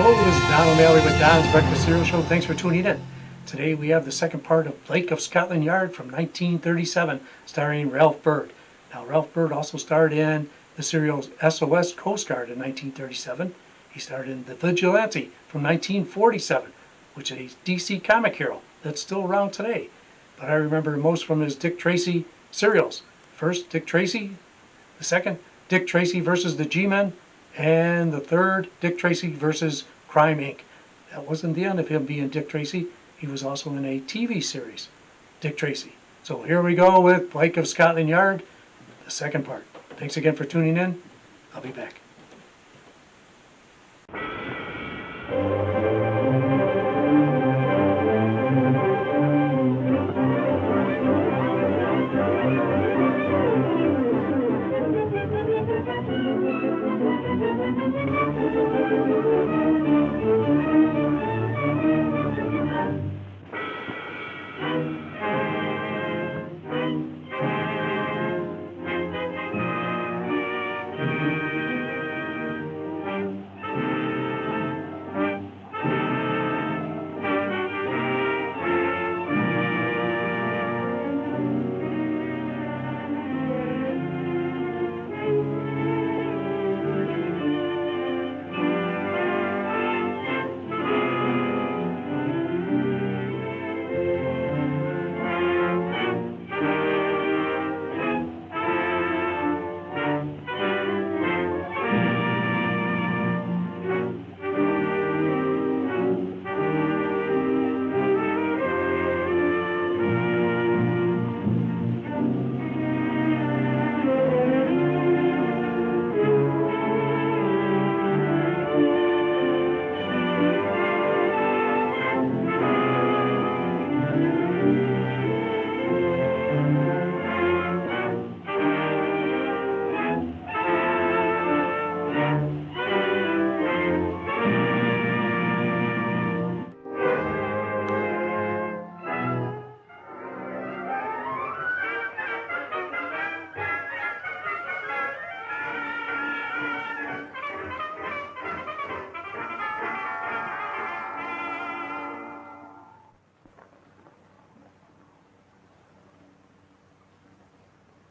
Hello, this is Don O'Malley with Don's Breakfast Cereal Show. Thanks for tuning in. Today we have the second part of Blake of Scotland Yard from 1937, starring Ralph Bird. Now, Ralph Bird also starred in the serial SOS Coast Guard in 1937. He starred in The Vigilante from 1947, which is a DC comic hero that's still around today. But I remember most from his Dick Tracy serials. First, Dick Tracy. The second, Dick Tracy versus the G-Men. And the third, Dick Tracy versus Crime Inc. That wasn't the end of him being Dick Tracy. He was also in a TV series, Dick Tracy. So here we go with Blake of Scotland Yard, the second part. Thanks again for tuning in. I'll be back.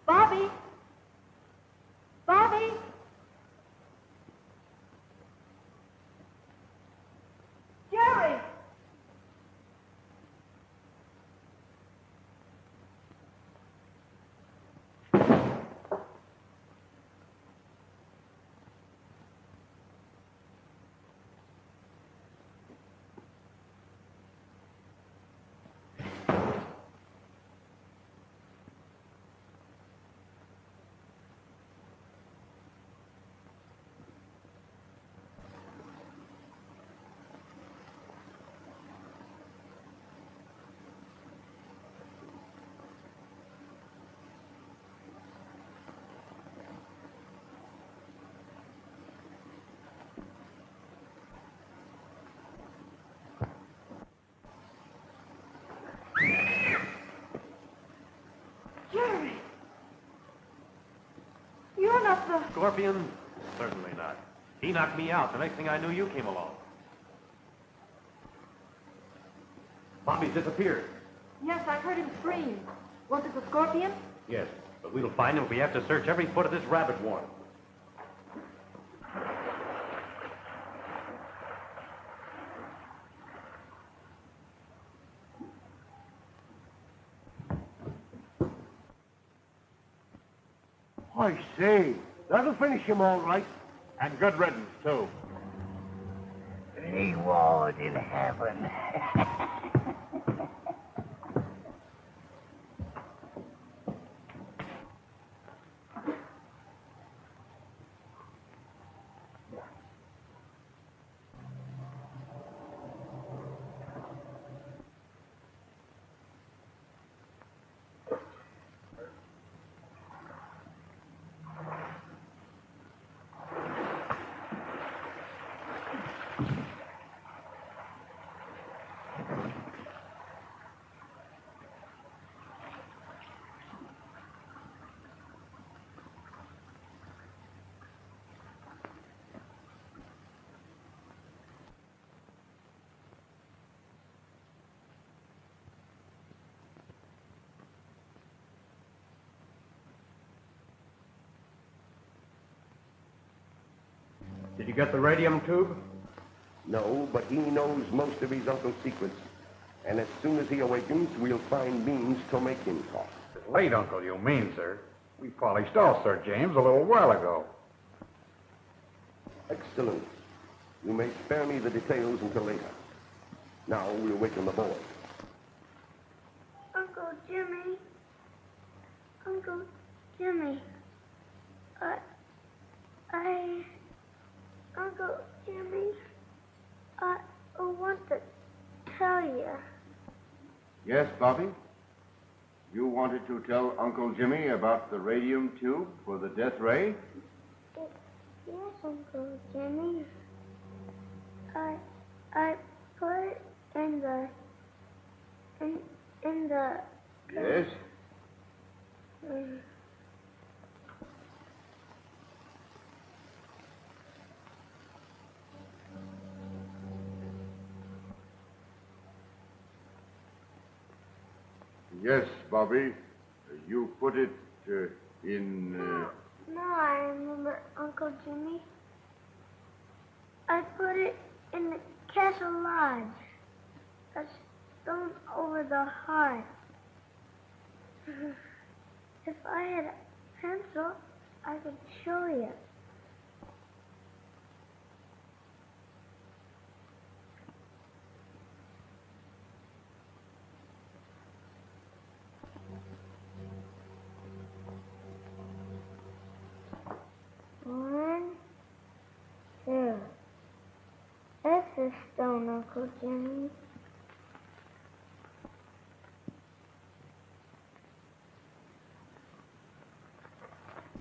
Bobby! Bobby! Jerry! Jerry! You're not the... Scorpion? Certainly not. He knocked me out. The next thing I knew, you came along. Bobby's disappeared. Yes, I heard him scream. Was it the Scorpion? Yes, but we'll find him if we have to search every foot of this rabbit warren. I say, that'll finish him all right. And good riddance, too. Reward in heaven. Did you get the radium tube? No, but he knows most of his uncle's secrets. And as soon as he awakens, we'll find means to make him talk. Late uncle, you mean, sir? We polished off Sir James a little while ago. Excellent. You may spare me the details until later. Now we'll waken the boy. Uncle Jimmy. Uncle Jimmy. Uncle Jimmy, I want to tell you. Yes, Bobby? You wanted to tell Uncle Jimmy about the radium tube for the death ray? Yes, Uncle Jimmy. I put it in the... Yes? Yes, Bobby. You put it in... No, I remember, Uncle Jimmy. I put it in the Castle Lodge. A stone over the heart. If I had a pencil, I could show you. One, two. That's the stone, Uncle Jimmy.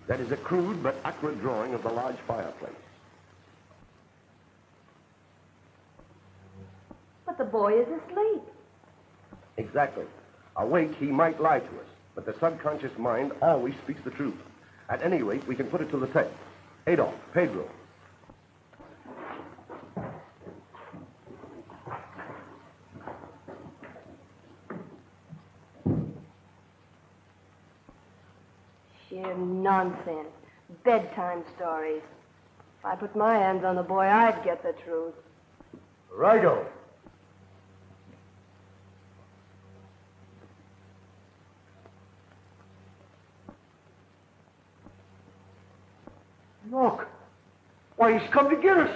That is a crude but accurate drawing of the large fireplace. But the boy is asleep. Exactly. Awake, he might lie to us, but the subconscious mind always speaks the truth. At any rate, we can put it to the test. Adolf, Pedro. Sheer nonsense. Bedtime stories. If I put my hands on the boy, I'd get the truth. Righto. Look. Why, he's come to get us.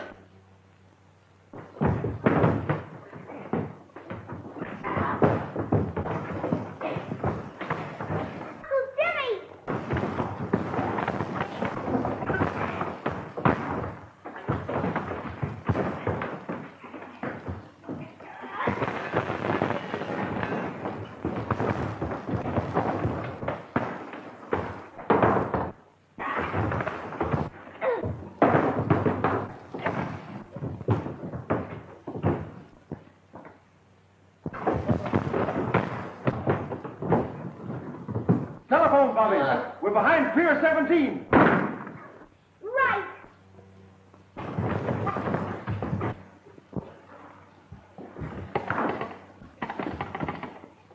Uncle Jimmy! Telephone, Bobby. We're behind Pier 17. Right!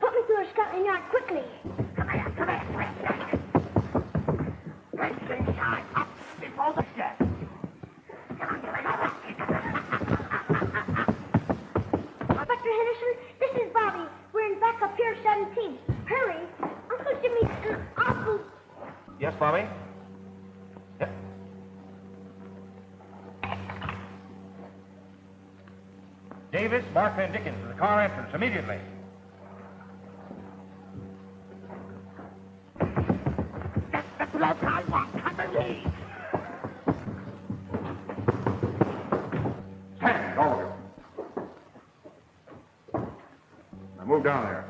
Put me through a Scotland Yard quickly. Come here, Let's get shot up before the step. Come on, give it over. Inspector Henderson, this is Bobby. We're in back up Pier 17. Hurry. Uncle Jimmy's an awful... Yes, Bobby? Yep. Davis, Mark Van Dickens to the car entrance immediately. The blood I want company. Stand, all of you. Now move down there.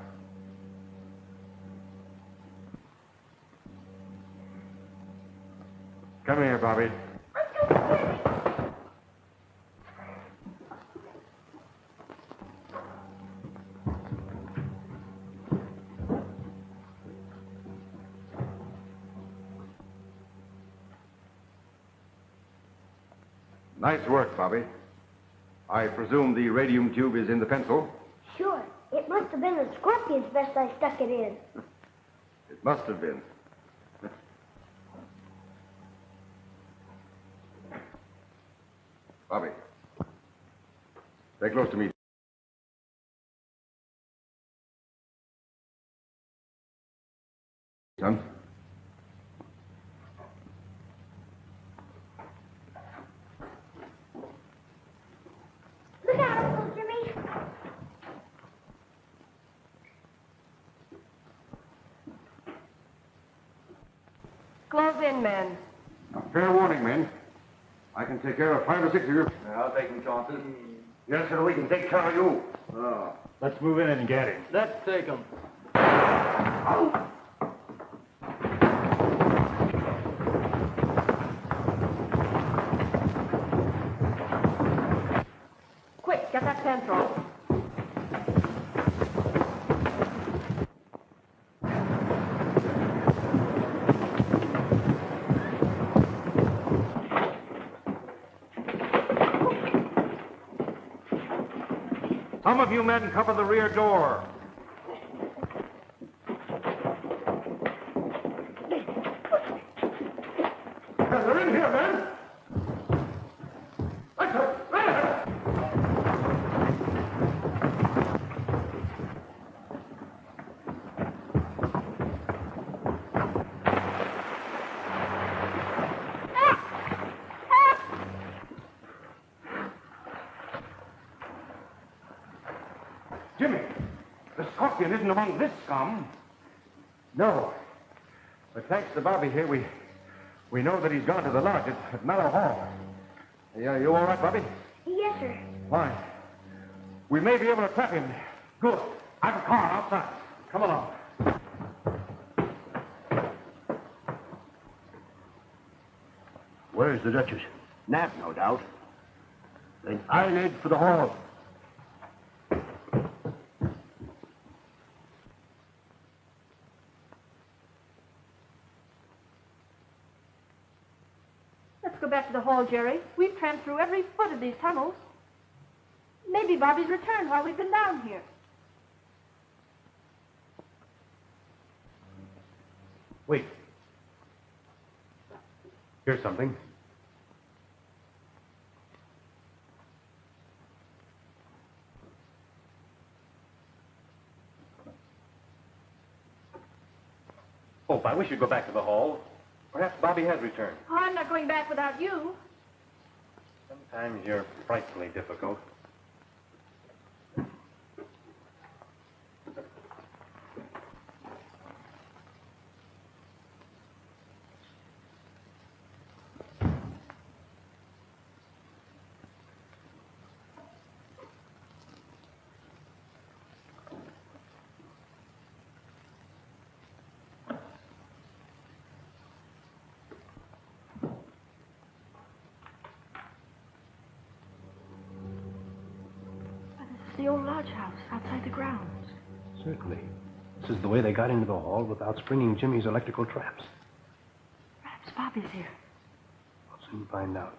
Come here, Bobby. Nice work, Bobby. I presume the radium tube is in the pencil? Sure. It must have been the scorpion's vest I stuck it in. It must have been. Stay close to me. Son. Look out, Uncle Jimmy. Close in, men. Fair warning, men. I can take care of 5 or 6 of you. I'll take him, Chauncey. Yes, sir, we can take care of you. Let's move in and get him. Let's take him. Quick, get that pencil. Some of you men cover the rear door. They're in here, men. Jimmy, the scorpion isn't among this scum. No. But thanks to Bobby here, we know that he's gone to the lodge at Mallow Hall. Yeah, you all right, Bobby? Yes, sir. Fine. We may be able to trap him. Good. I've a car outside. Come along. Where's the Duchess? Nap, no doubt. Then I'll head for the hall. Let's go back to the hall, Jerry. We've tramped through every foot of these tunnels. Maybe Bobby's returned while we've been down here. Wait. Here's something. Hope, I wish you'd go back to the hall. Perhaps Bobby has returned. Oh, I'm not going back without you. Sometimes you're frightfully difficult. The old lodge house outside the grounds. Certainly. This is the way they got into the hall without springing Jimmy's electrical traps. Perhaps Bobby's here. We'll soon find out.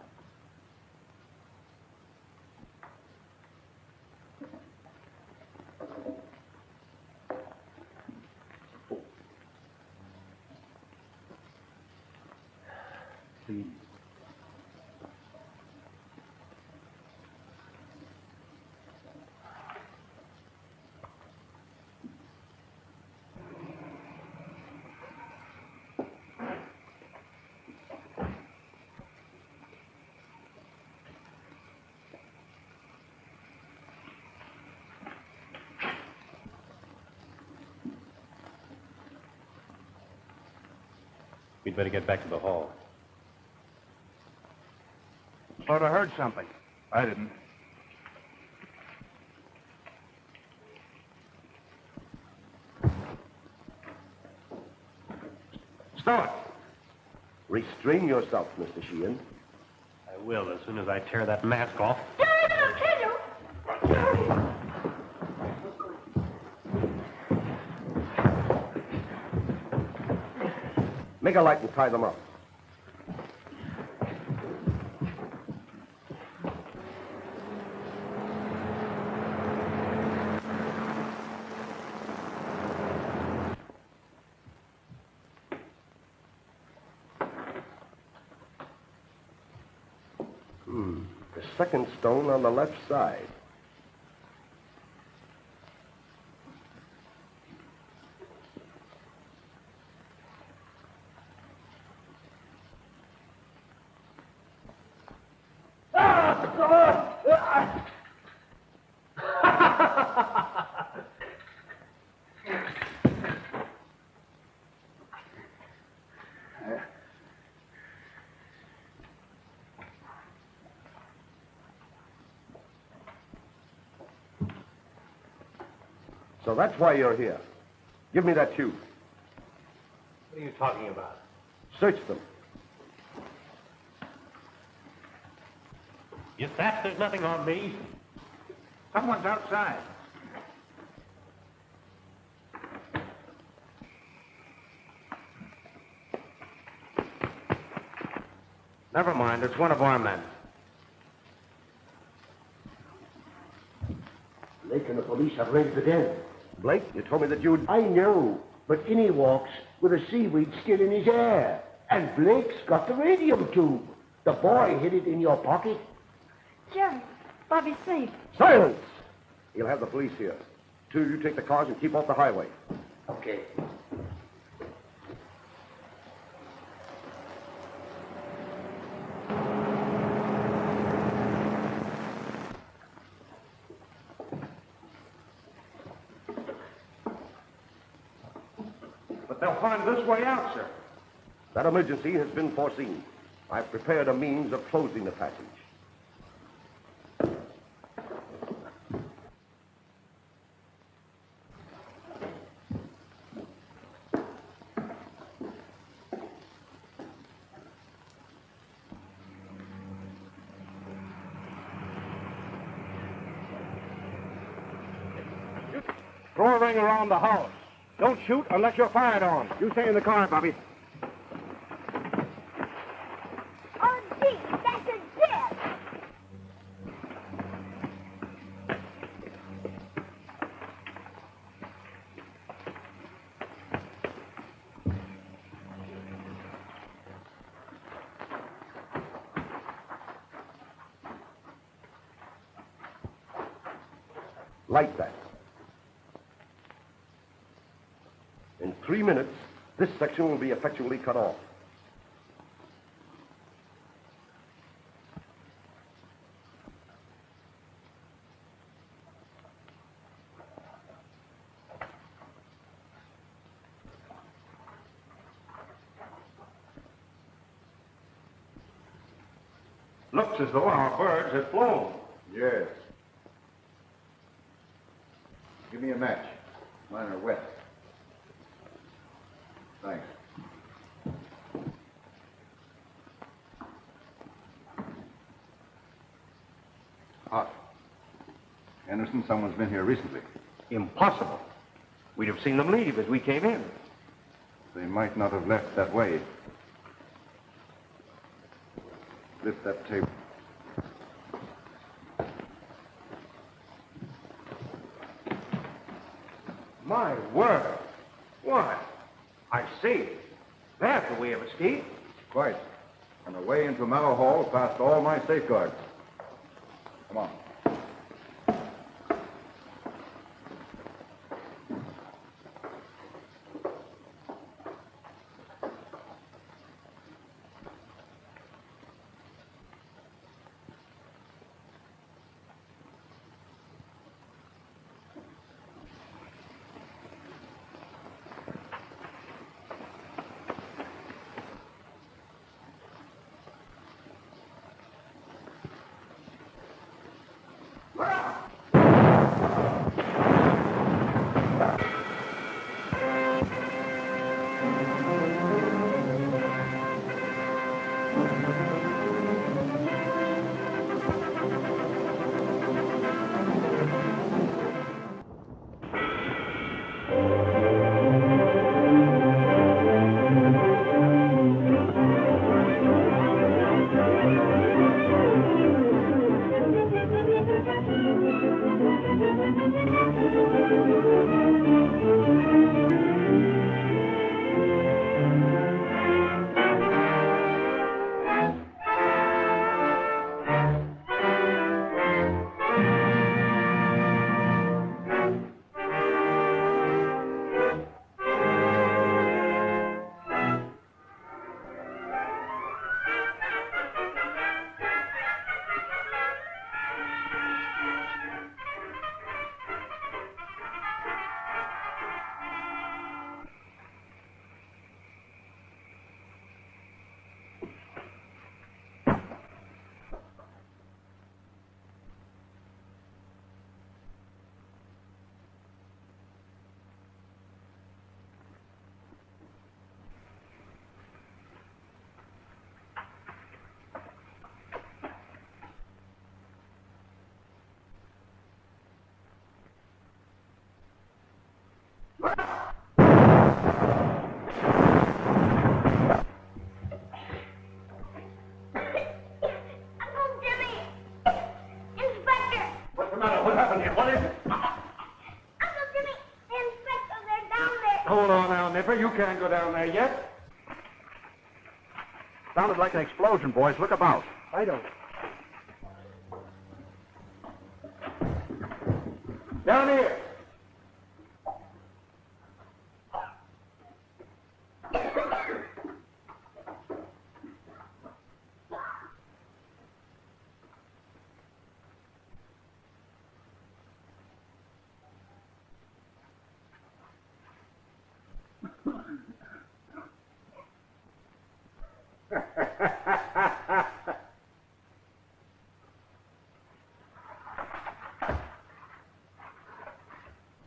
Please. We'd better get back to the hall. Thought I heard something. I didn't. Start. Restrain yourself, Mr. Sheehan. I will as soon as I tear that mask off. Jerry, I'll kill you. Make a light and tie them up. The second stone on the left side. So that's why you're here. Give me that tube. What are you talking about? Search them. You sap, there's nothing on me. Someone's outside. Never mind, it's one of our men. Blake and the police have raided again. Blake, you told me that you'd... I know, but in he walks with a seaweed skin in his hair. And Blake's got the radium tube. The boy hid it in your pocket. Jerry, Bobby's safe. Silence! He'll have the police here. Two of you take the cars and keep off the highway. Okay. But they'll find this way out, sir. That emergency has been foreseen. I've prepared a means of closing the passage. Throw a ring around the house. Don't shoot unless you're fired on. You stay in the car, Bobby. Oh, gee, that's a zip. Light that. In 3 minutes, this section will be effectually cut off. Looks as though our birds had flown. Yes. Give me a match. Mine are wet. Thanks. Hot. Anderson, someone's been here recently. Impossible. We'd have seen them leave as we came in. They might not have left that way. Lift that table. My word. Why, I see. That's the way of escape. Quite. And away into Mallow Hall past all my safeguards. Come on. Scorpion, what is it? Uncle Jimmy, the inspector, they're down there. Hold on now, Nipper. You can't go down there yet. Sounded like an explosion, boys. Look about. I don't. Down here.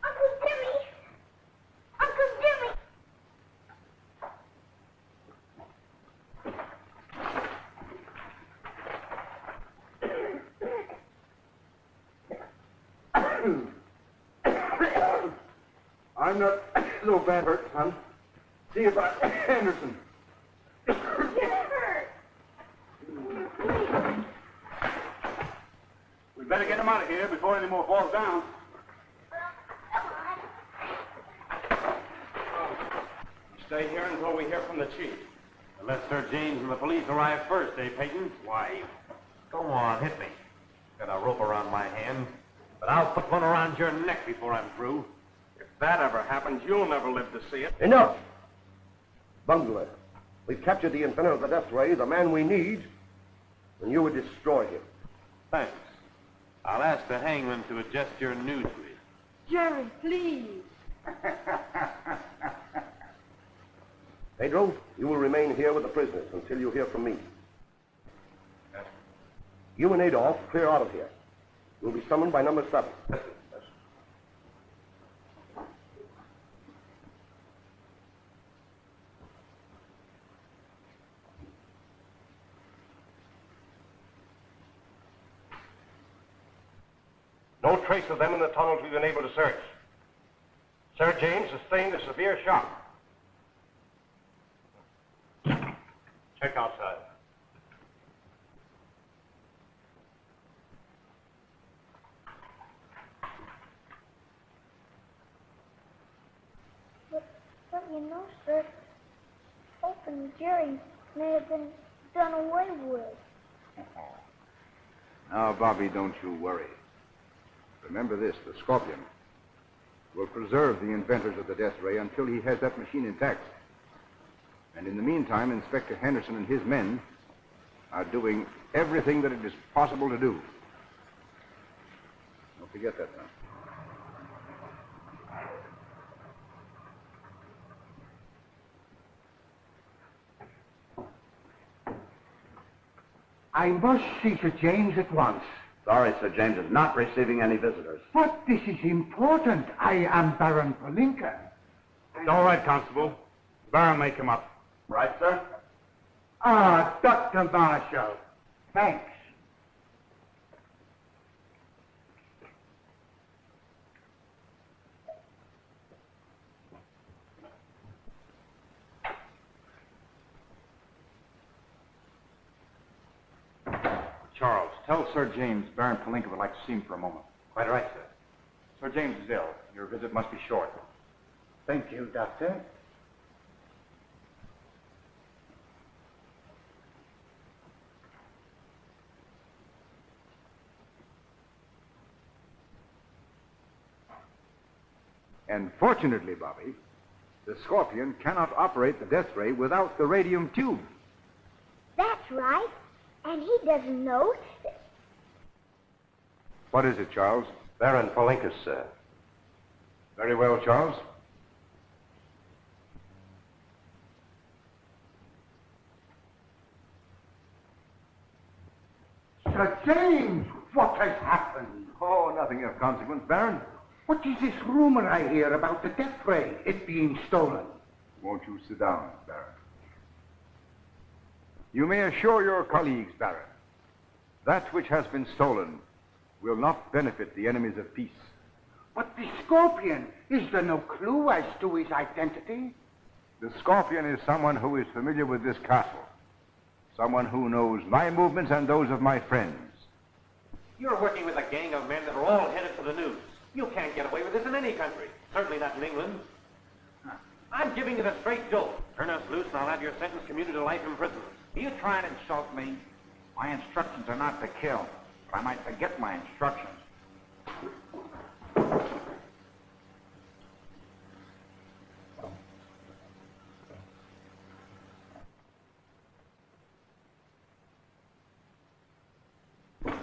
Uncle Jimmy! Uncle Jimmy! I'm not so bad hurt, son. See about Henderson. Get hurt! We'd better get him out of here before any more falls down. Stay here until we hear from the chief. Unless Sir James and the police arrive first, eh, Peyton? Why, go on, hit me. Got a rope around my hand, but I'll put one around your neck before I'm through. If that ever happens, you'll never live to see it. Enough! Bungler, we've captured the inventor of the death ray, the man we need, and you would destroy him. Thanks. I'll ask the hangman to adjust your noose to it. Jerry, please. Pedro, you will remain here with the prisoners until you hear from me. You and Adolf clear out of here. You'll be summoned by number 7. No trace of them in the tunnels we've been able to search. Sir James sustained a severe shock. Check outside. But you know, sir, Hope and Jerry may have been done away with. Now, Bobby, don't you worry. Remember this, the Scorpion will preserve the inventors of the death ray until he has that machine intact. And in the meantime, Inspector Henderson and his men are doing everything that it is possible to do. Don't forget that now. I must see Sir James at once. Sorry, Sir James is not receiving any visitors. But this is important. I am Baron Palinka. It's all right, Constable. Baron may come up. Right, sir? Ah, Dr. Marshall. Thanks. Charles, tell Sir James Baron Palinka would like to see him for a moment. Quite right, sir. Sir James is ill. Your visit must be short. Thank you, Doctor. And fortunately, Bobby, the Scorpion cannot operate the death ray without the radium tube. That's right. And he doesn't know. What is it, Charles? Baron Palinka, sir. Very well, Charles. Sir James, what has happened? Oh, nothing of consequence, Baron. What is this rumor I hear about the death ray, it being stolen? Won't you sit down, Baron? You may assure your colleagues, Baron, that which has been stolen will not benefit the enemies of peace. But the Scorpion, is there no clue as to his identity? The Scorpion is someone who is familiar with this castle. Someone who knows my movements and those of my friends. You're working with a gang of men that are all headed for the news. You can't get away with this in any country. Certainly not in England. I'm giving you the straight dope. Turn us loose and I'll have your sentence commuted to life in prison. You try and insult me. My instructions are not to kill. But I might forget my instructions.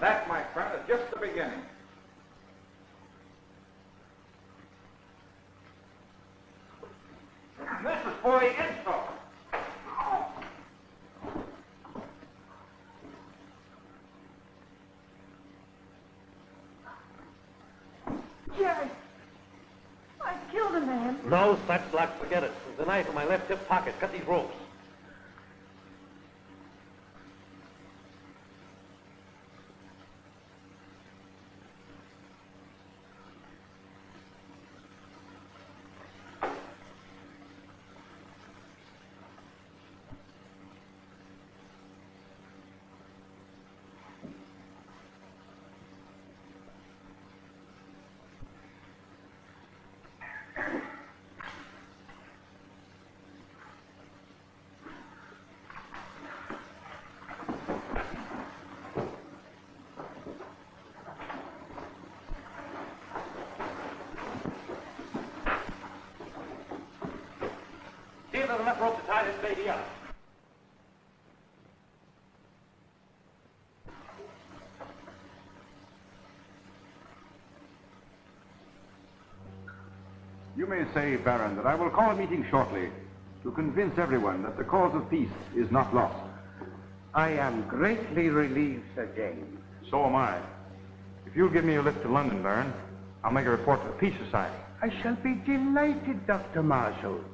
That, my friend, is just the beginning. This is for the insult. Jerry, I killed a man. No, such luck. Forget it. There's a knife in my left hip pocket. Cut these ropes. See if there's enough rope to tie this baby up. You may say, Baron, that I will call a meeting shortly to convince everyone that the cause of peace is not lost. I am greatly relieved, Sir James. So am I. If you'll give me a lift to London, Baron, I'll make a report to the Peace Society. I shall be delighted, Dr. Marshall.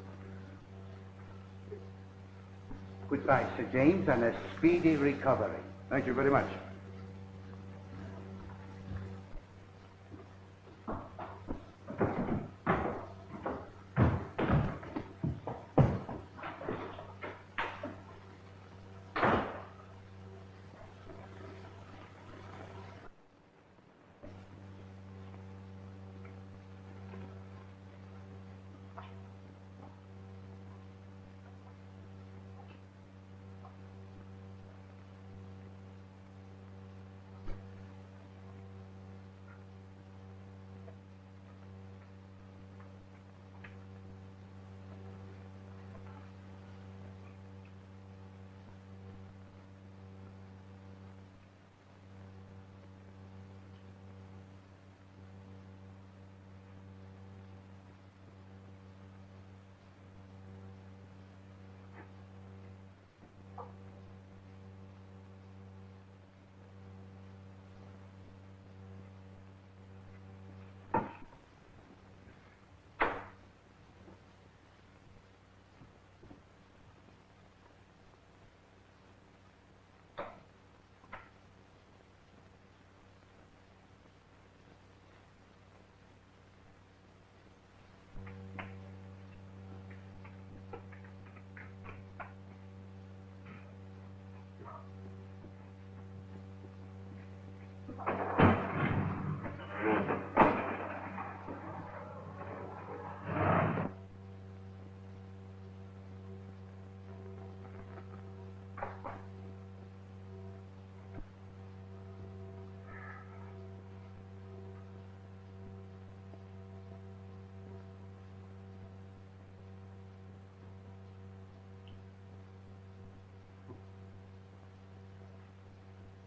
Goodbye, Sir James, and a speedy recovery. Thank you very much.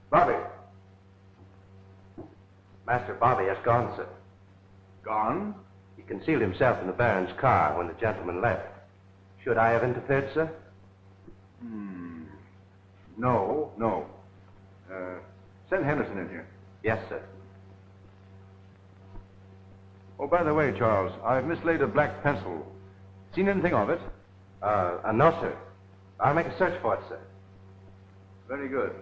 Bobby. Master Bobby has gone, sir. Gone? He concealed himself in the Baron's car when the gentleman left. Should I have interfered, sir? No, no. Send Henderson in here. Yes, sir. Oh, by the way, Charles, I've mislaid a black pencil. Seen anything of it? No, sir. I'll make a search for it, sir. Very good.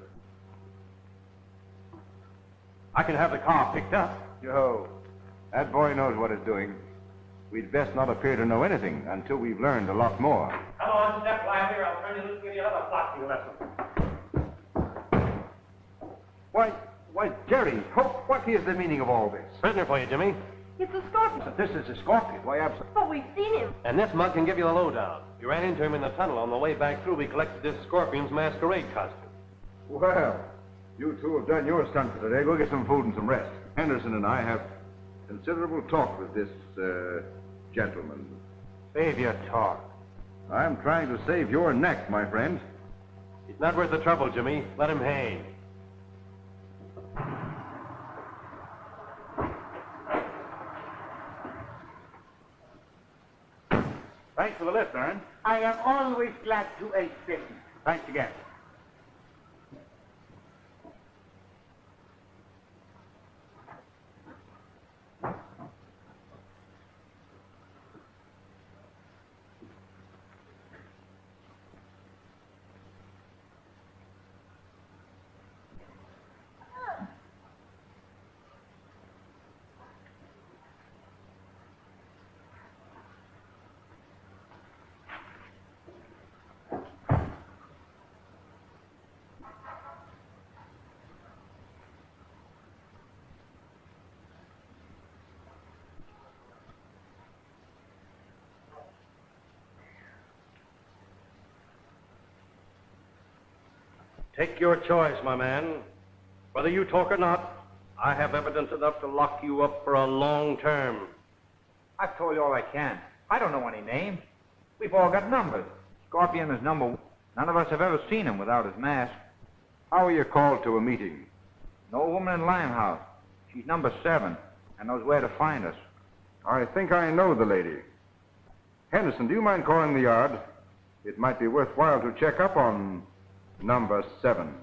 I can have the car picked up. Joe, that boy knows what he's doing. We'd best not appear to know anything until we've learned a lot more. Come on, step lively, or I'll turn you loose and give you another boxing lesson. Why, Why, Jerry, what is the meaning of all this? Prisoner for you, Jimmy. It's a scorpion. This is a scorpion. Why, absolutely. But we've seen him. And this mug can give you the lowdown. You ran into him in the tunnel. On the way back through, we collected this scorpion's masquerade costume. Well, you two have done your stunt for today. Go get some food and some rest. Henderson and I have considerable talk with this, gentleman. Save your talk. I'm trying to save your neck, my friend. It's not worth the trouble, Jimmy. Let him hang. Thanks for the lift, Aaron. I am always glad to assist. Thanks again. Take your choice, my man. Whether you talk or not, I have evidence enough to lock you up for a long term. I've told you all I can. I don't know any names. We've all got numbers. Scorpion is number 1. None of us have ever seen him without his mask. How are you called to a meeting? No woman in Limehouse. She's number 7 and knows where to find us. I think I know the lady. Henderson, do you mind calling the yard? It might be worthwhile to check up on number 7.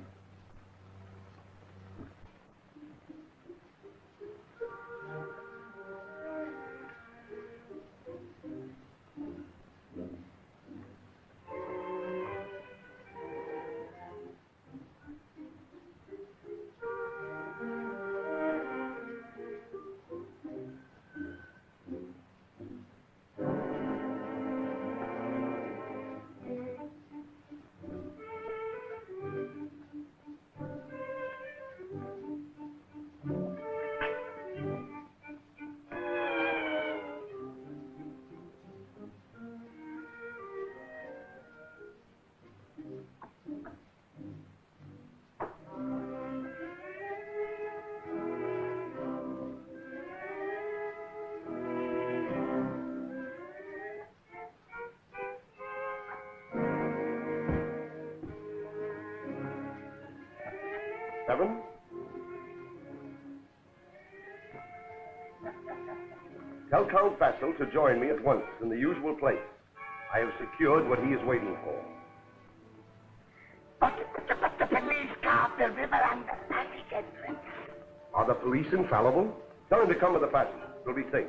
Seven? Tell Count Vassal to join me at once in the usual place. I have secured what he is waiting for. The police car will be around the panic entrance. Are the police infallible? Tell him to come to the passage. We'll be safe.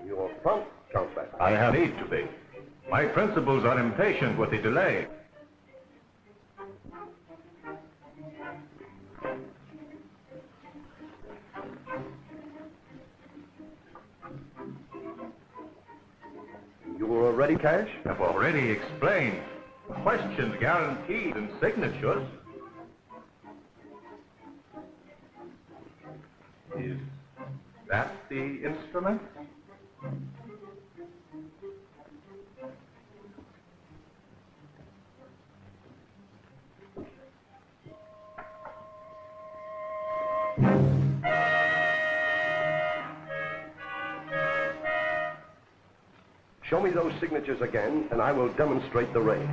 Your front, Count Back. I have need to be. My principals are impatient with the delay. You were ready, Cash? I've already explained. Questions, guarantees, and signatures. Is that the instrument? Show me those signatures again, and I will demonstrate the ray.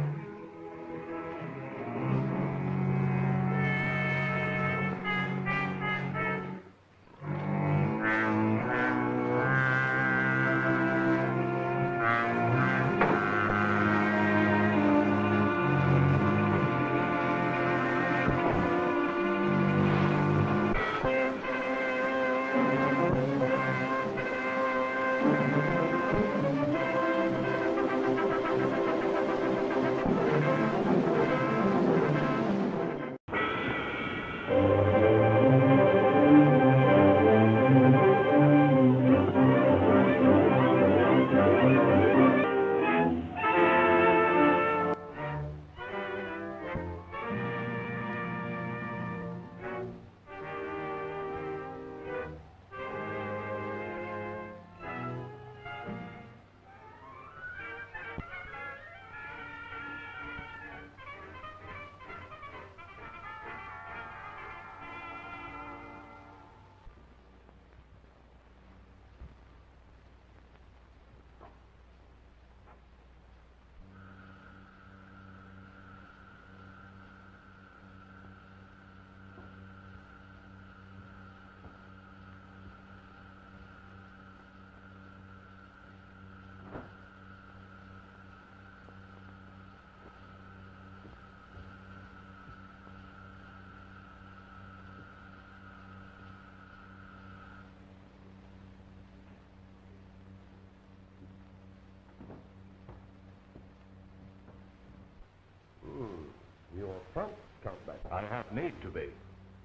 Your front, Count Back. I have need to be.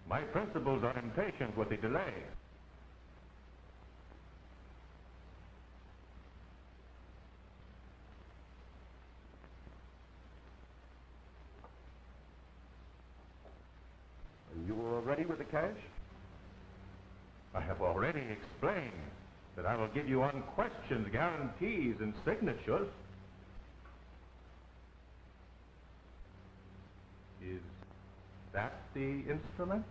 My principals are impatient with the delay. And you were ready with the cash? I have already explained that I will give you unquestioned guarantees and signatures. Is that the instrument?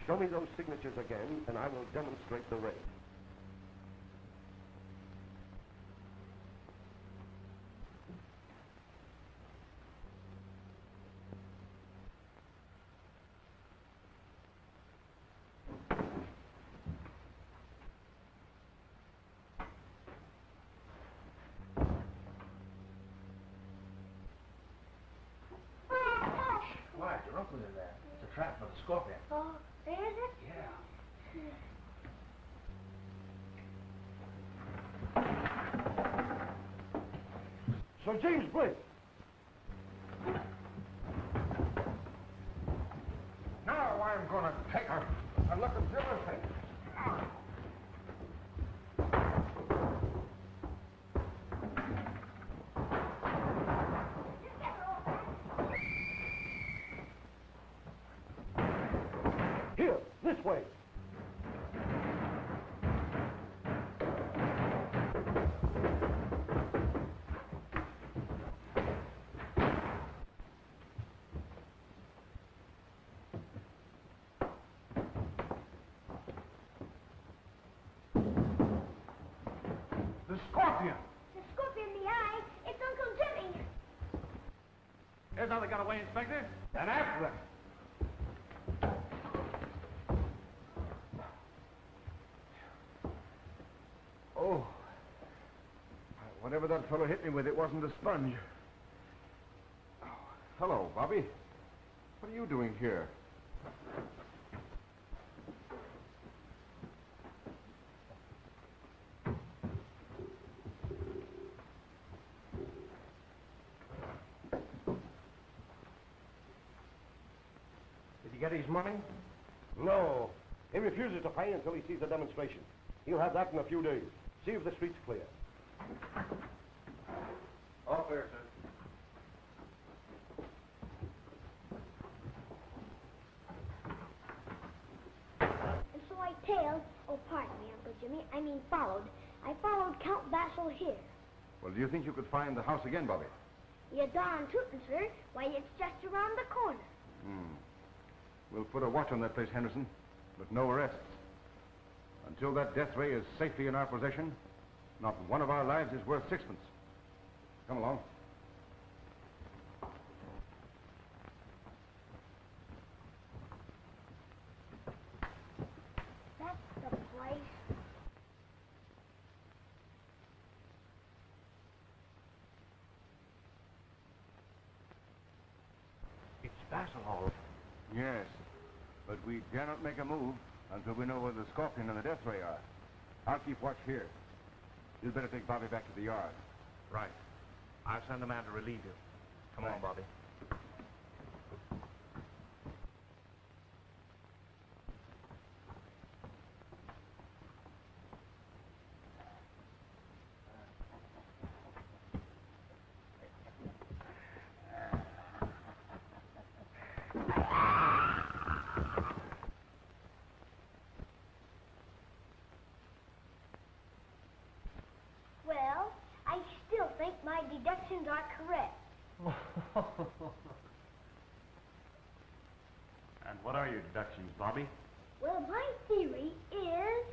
Show me those signatures again, and I will demonstrate the ray. Quiet, your uncle's in there. It's a trap for the scorpion. Oh, there is it? Yeah. Sir James Blake! Now I'm going to take her and look at everything. Here, this way. The scorpion. The scorpion in the eye. It's Uncle Jimmy. Here's how they got away, Inspector. And after them. Whatever that fellow hit me with, it wasn't a sponge. Oh, hello, Bobby. What are you doing here? Did he get his money? No. He refuses to pay until he sees the demonstration. He'll have that in a few days. See if the street's clear. All clear, sir. And so I tailed, oh, pardon me, Uncle Jimmy, I mean followed. I followed Count Basil here. Well, do you think you could find the house again, Bobby? You're darn tootin', sir. Why, it's just around the corner. We'll put a watch on that place, Henderson, but no arrests. Until that death ray is safely in our possession, not one of our lives is worth sixpence. Come along. That's the place. It's Basil Hall. Yes, but we dare not make a move until we know where the Scorpion and the Death Ray are. I'll keep watch here. You'd better take Bobby back to the yard. Right. I'll send a man to relieve you. Come on, Bobby. Well, I still think my deductions are correct. And what are your deductions, Bobby? Well, my theory is...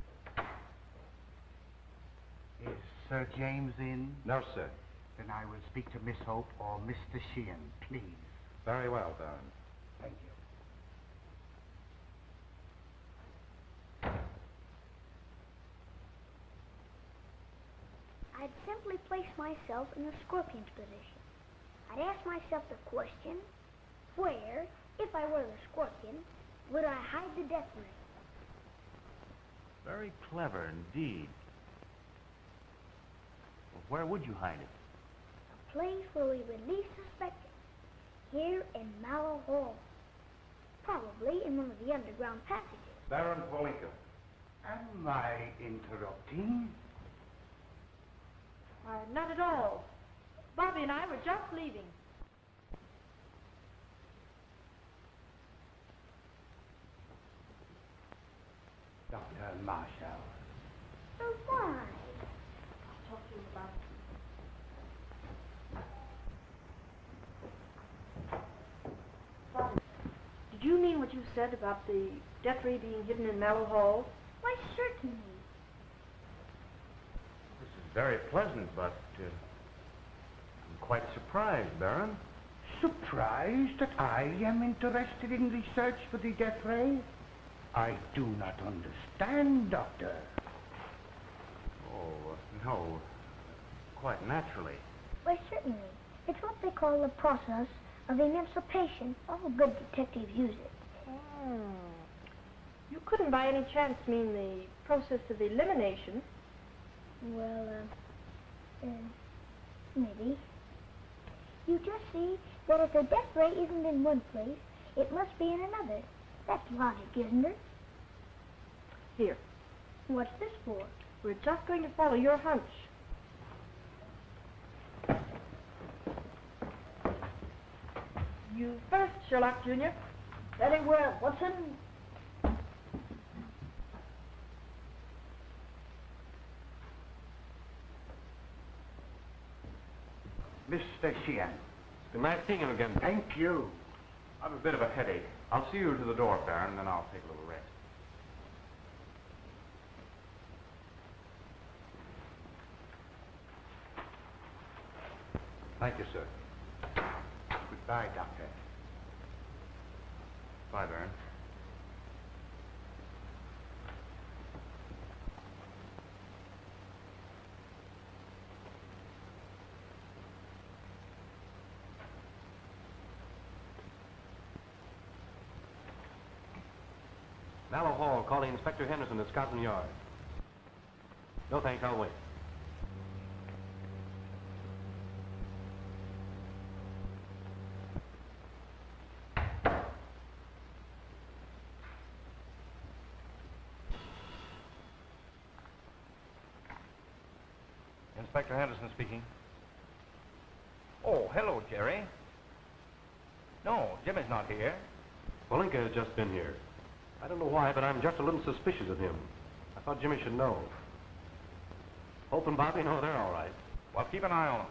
Is Sir James in? No, sir. Then I will speak to Miss Hope or Mr. Sheehan, please. Very well, Baron. Thank you. I'd simply place myself in the Scorpion's position. I'd ask myself the question, where, if I were the Scorpion, would I hide the death ray? Very clever indeed. Well, where would you hide it? A place where we would least suspect it. Here in Mallow Hall. Probably in one of the underground passages. Baron Paulinka. Am I interrupting? Not at all. Bobby and I were just leaving. Dr. Marshall. Oh, why? I'll talk to you about it. Bobby, did you mean what you said about the death ray being hidden in Mallow Hall? Why, certainly. This is very pleasant, but I'm quite surprised, Baron. Surprised that I am interested in research for the death ray? I do not understand, Doctor. Oh, no. Quite naturally. Why, certainly. It's what they call the process of emancipation. All good detectives use it. You couldn't by any chance mean the process of elimination? Well, maybe. You just see that if the death ray isn't in one place, it must be in another. That's logic, isn't it? Here. What's this for? We're just going to follow your hunch. You first, Sherlock Jr. Very well, Watson. Mr. Sheehan. Good night seeing you again. Thank you. I have a bit of a headache. I'll see you to the door, Baron, then I'll take a little rest. Thank you, sir. Goodbye, Doctor. Bye, Baron. Mallow Hall calling Inspector Henderson at Scotland Yard. No thanks, I'll wait. Inspector Henderson speaking. Oh, hello, Jerry. No, Jimmy's not here. Polinka has just been here. I don't know why, but I'm just a little suspicious of him. I thought Jimmy should know. Hope and Bobby know they're all right. Well, keep an eye on them.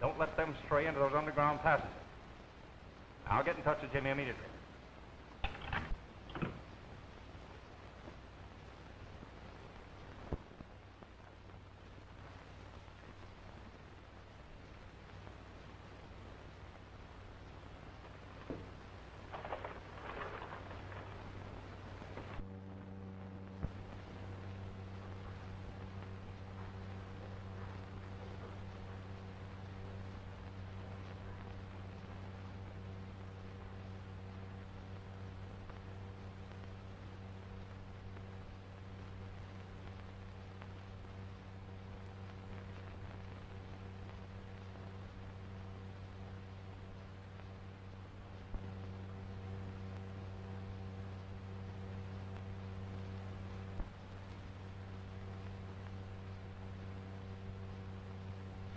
Don't let them stray into those underground passages. I'll get in touch with Jimmy immediately.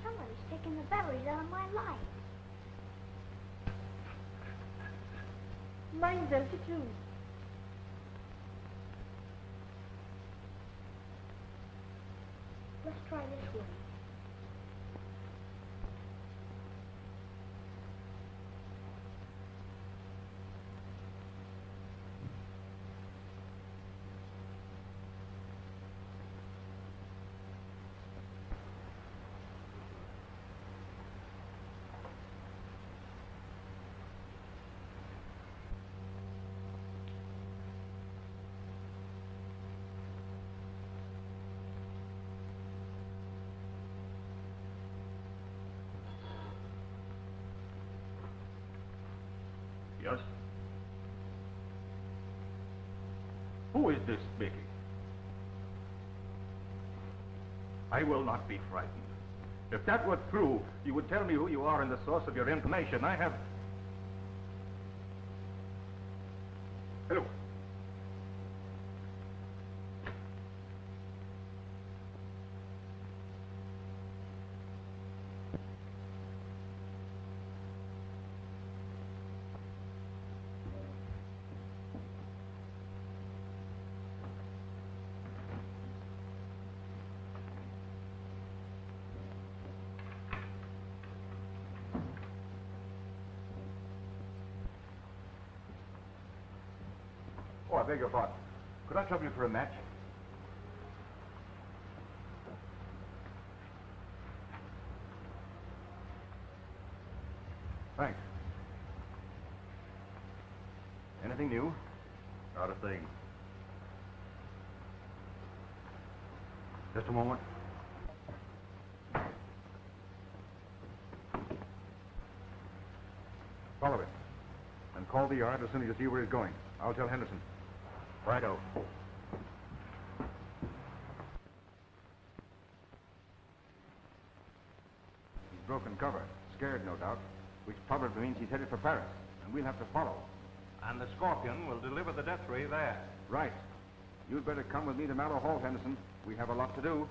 Somebody's taking the batteries out of my light. Mine's empty too. Let's try this way. Yes? Who is this speaking? I will not be frightened. If that were true, you would tell me who you are and the source of your information. I have... Hello. Oh, I beg your pardon. Could I trouble you for a match? Thanks. Anything new? Not a thing. Just a moment. Follow it. And call the yard as soon as you see where he's going. I'll tell Henderson. Righto. He's broken cover. Scared, no doubt. Which probably means he's headed for Paris. And we'll have to follow. And the Scorpion will deliver the death ray there. Right. You'd better come with me to Mallow Hall, Henderson. We have a lot to do.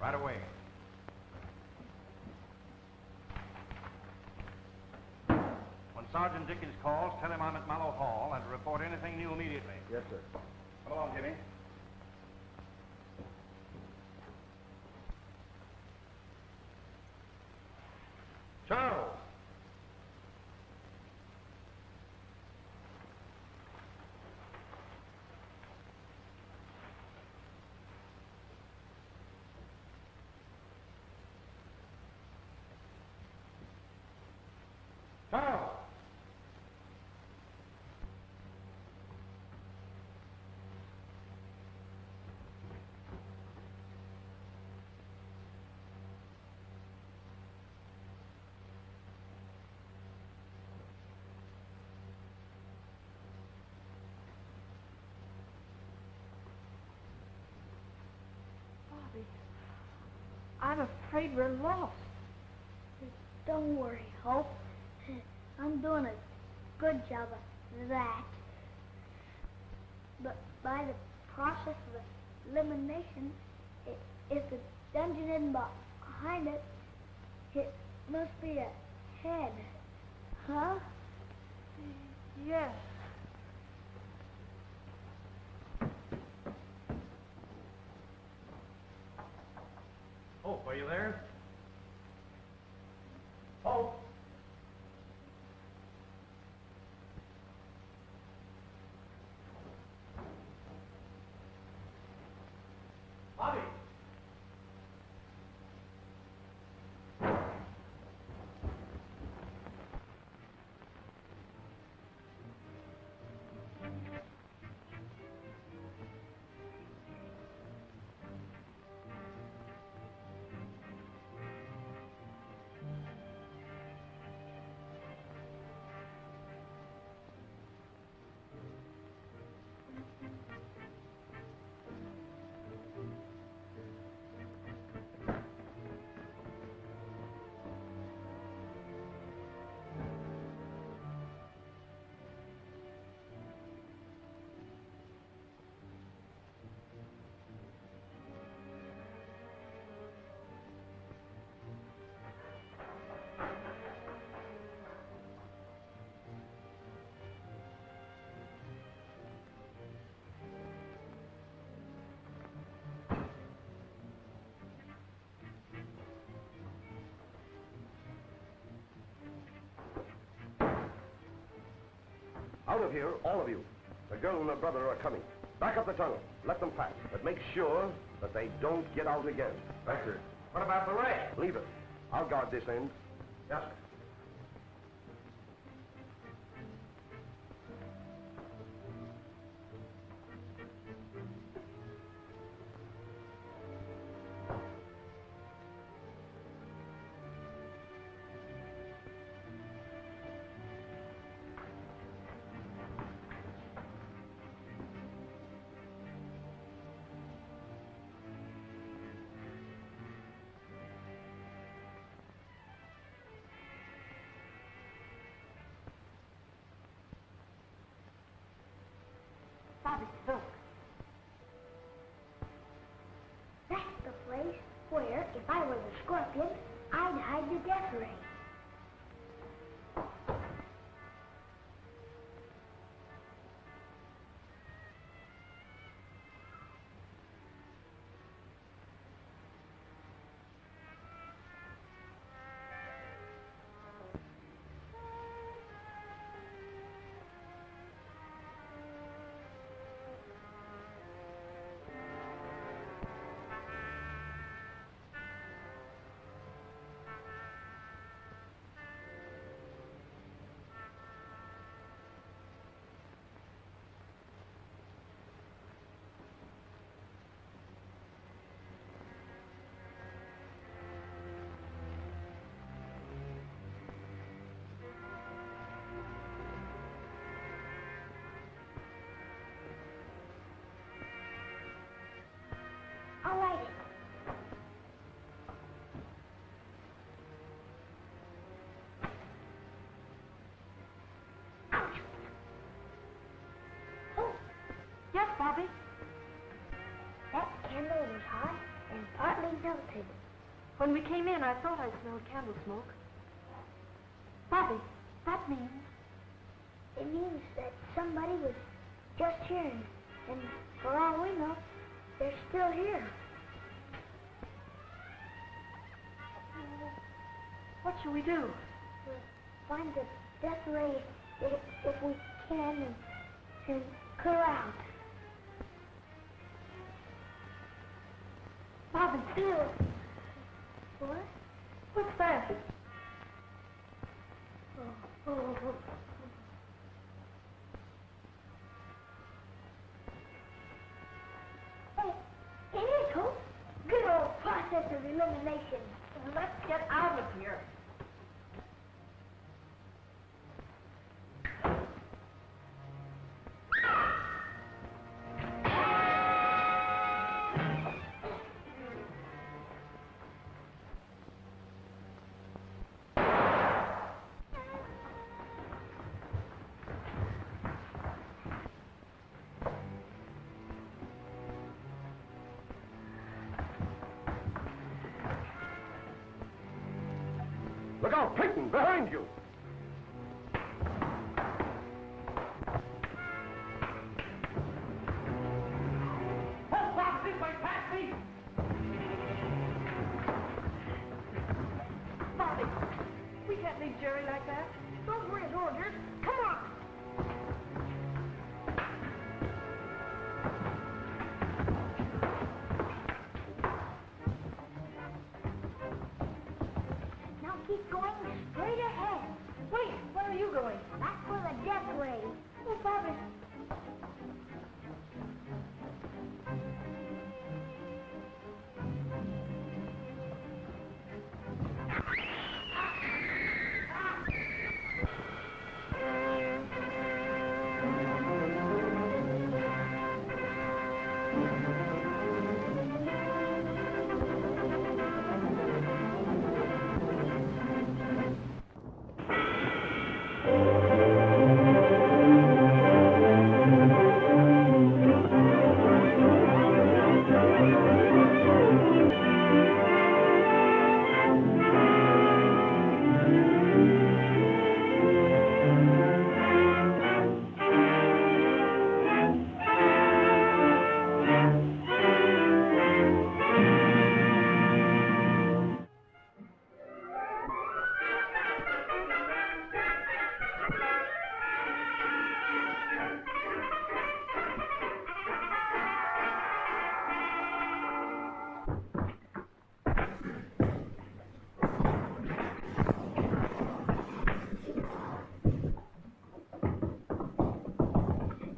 Right away. When Sergeant Dickens calls, tell him I'm at Mallow Hall and to report anything new immediately. Yes, sir. Come along, Jimmy. Charles! Charles! Bobby. I'm afraid we're lost. Don't worry, Hope. I'm doing a good job of that. But by the process of elimination, if the dungeon isn't behind it, it must be ahead. Huh? Yes. Hope, are you there? Hope! Bobby! Out of here, all of you. The girl and her brother are coming. Back up the tunnel. Let them pass, but make sure that they don't get out again. Right, sir. What about the ray? Leave it. I'll guard this end. Yes, sir. Bobby, look. That's the place where, if I were the Scorpion, I'd hide the death ray. I'll light it. Ouch! Oh, Yes, Bobby? that candle was hot and partly melted. When we came in, I thought I smelled candle smoke. Bobby, that means... It means that somebody was just here, and for all we know, they're still here. What shall we do? We'll find the death ray if we can and clear out. Bobby, Bill. What? what's that? Oh. Hey, it is Hope. Good old process of illumination. Let's get out of here. Look out, Clayton, behind you. Hold fast, this way, pass me! Bobby, we can't leave Jerry like that. Don't worry, Rogers. Come on. Now keep going straight ahead. Wait, where are you going? That's for the death ray. Oh, Bobby.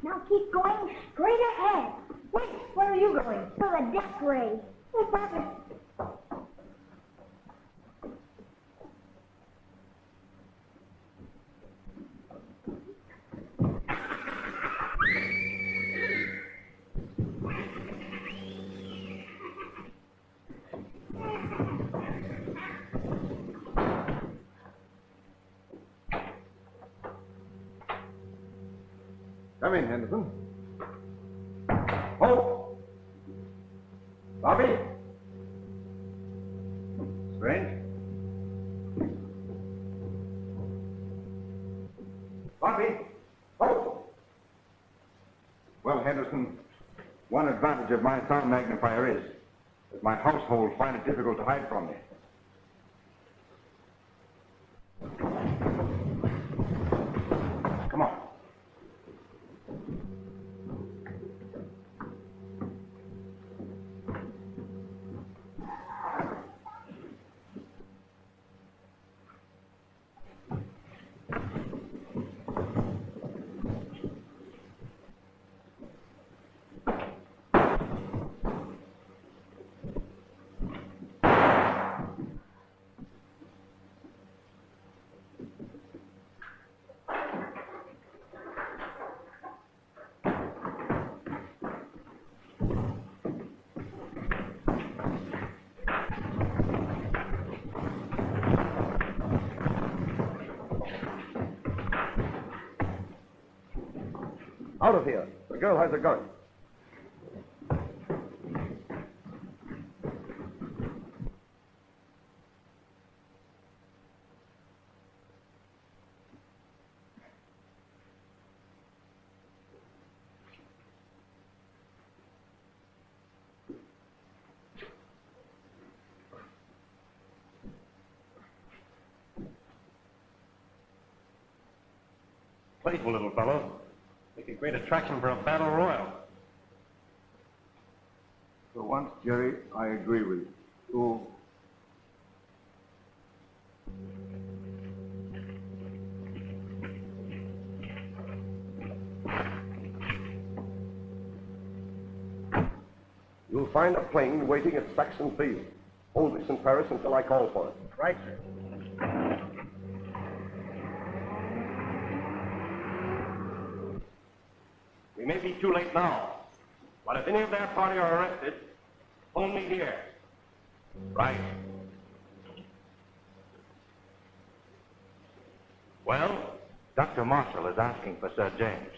Now keep going straight ahead. Wait, where are you going? For the death ray. Oh, Bobby. Come in, Henderson. Halt! Bobby? Strange. Bobby! Halt! Well, Henderson, one advantage of my sound magnifier is that my household find it difficult to hide from me. Come on. Out of here. The girl has a gun. Playful little fellow. Make a great attraction for a battle royal. For once, Jerry, I agree with you. Oh. You'll find a plane waiting at Saxon Field. Hold this in Paris until I call for it. Right, sir. We may be too late now, but if any of their party are arrested, phone me here. Right. Well, Dr. Marshall is asking for Sir James.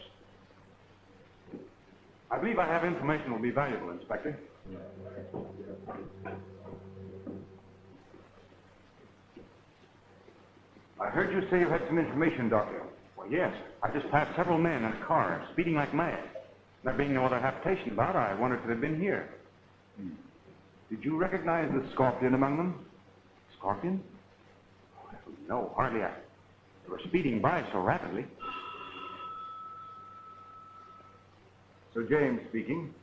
I believe I have information will be valuable, Inspector. I heard you say you had some information, Doctor. Well, yes. I just passed several men in a car, speeding like mad. There being no other habitation about, I wondered if they'd been here. Did you recognize the Scorpion among them? Scorpion? No, hardly. They were speeding by so rapidly. Sir James speaking.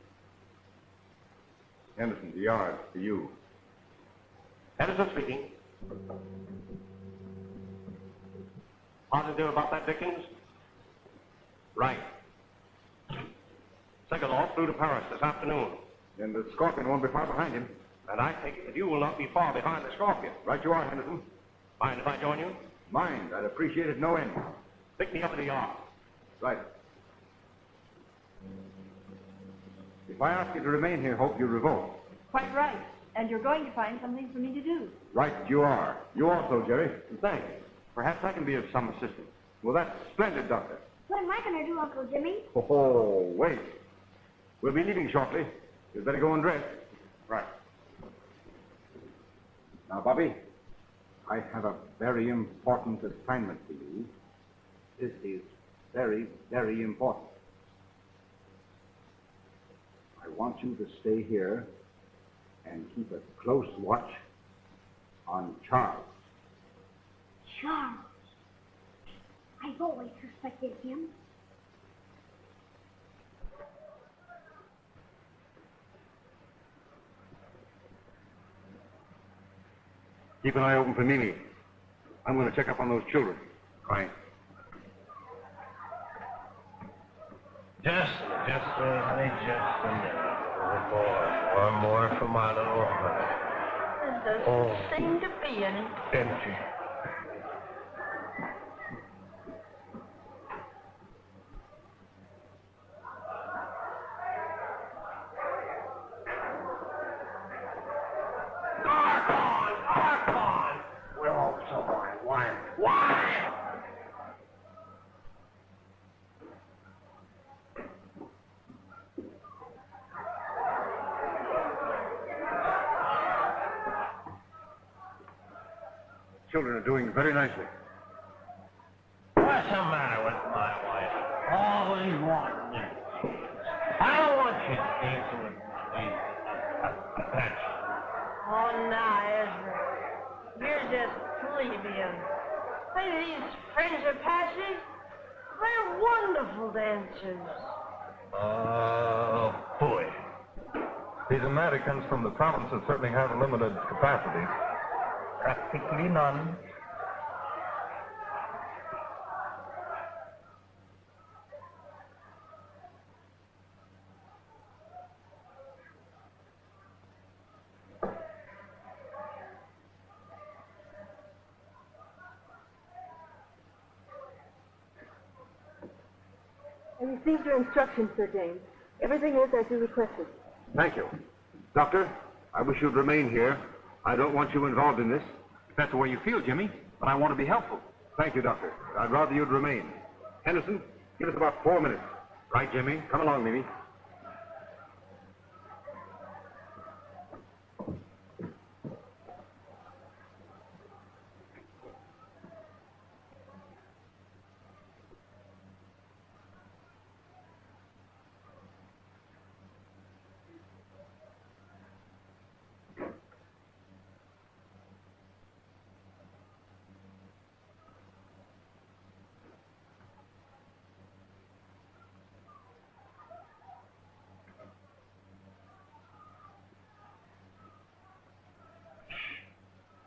Henderson, the yard, to you. Edison speaking. Positive about that, Dickens? Right. Second law flew to Paris this afternoon. Then the Scorpion won't be far behind him. And I take it that you will not be far behind the Scorpion. Right you are, Henderson. Mind if I join you? Mind, I'd appreciate it no end. Pick me up at the yard. Right. If I ask you to remain here, Hope, you revolt. Quite right. And you're going to find something for me to do. Right you are. You also, Jerry. Thanks. Perhaps I can be of some assistance. Well, that's splendid, Doctor. What am I going to do, Uncle Jimmy? Oh, wait. We'll be leaving shortly. You'd better go and dress. Right. Now, Bobby, I have a very important assignment for you. This is very, very important. I want you to stay here and keep a close watch on Charles. Charles. I've always suspected him. Keep an eye open for Mimi. I'm going to check up on those children. Right. Just honey, just a minute. One more for my little honey. There doesn't seem to be any. Empty. Archon! We're all so why? Children are doing very nicely. What's the matter with my wife? Always wanting me. I don't want you to think with me. Oh, now, Ezra. You're just plebeian. Hey, these French Apaches, they're wonderful dancers. Oh, boy. These Americans from the provinces certainly have limited capacity. Practically none. I received your instructions, Sir James. Everything is as you requested. Thank you. Doctor, I wish you'd remain here. I don't want you involved in this. If that's the way you feel, Jimmy, but I want to be helpful. Thank you, Doctor. I'd rather you'd remain. Henderson, give us about 4 minutes. Right, Jimmy? Come along, Mimi.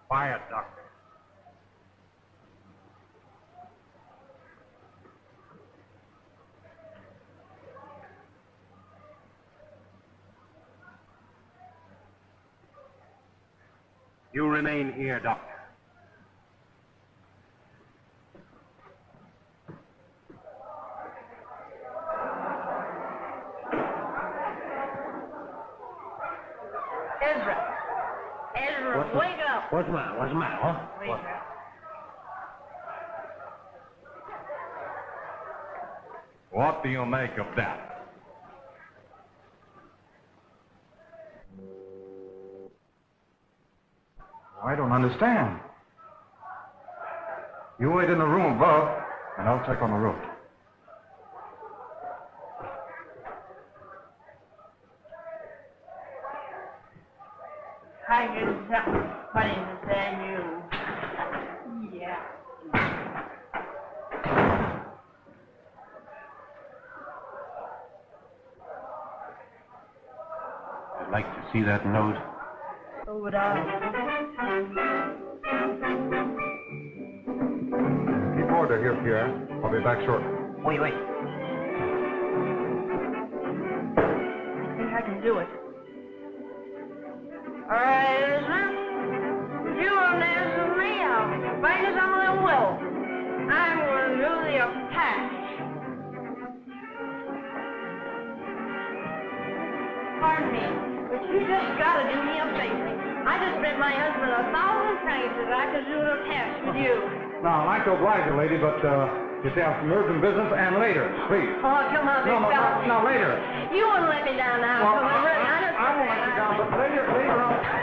Quiet, Doctor. You remain here, Doctor. Ezra, wake up. What's the matter? What's the matter? Huh? Wake up. What do you make of that? I don't understand. You wait in the room above, and I'll check on the roof. I hear something funny to say you. Yeah. I'd like to see that note. So would I. Keep order here, Pierre. I'll be back shortly. Wait. I think I can do it. All right, listen. You won't answer me. I'll find you something that will. I'm going to do the Apache. Pardon me, but you just got to do me a favor. I just bet my husband 1,000 francs that I could do the test with you. Now, I'd like to oblige you, lady, but you say I have some urgent business, and later, please. Oh, come on, big fella. No, later. You wouldn't let me down now. Well, come on, really. I won't let you down, but later on.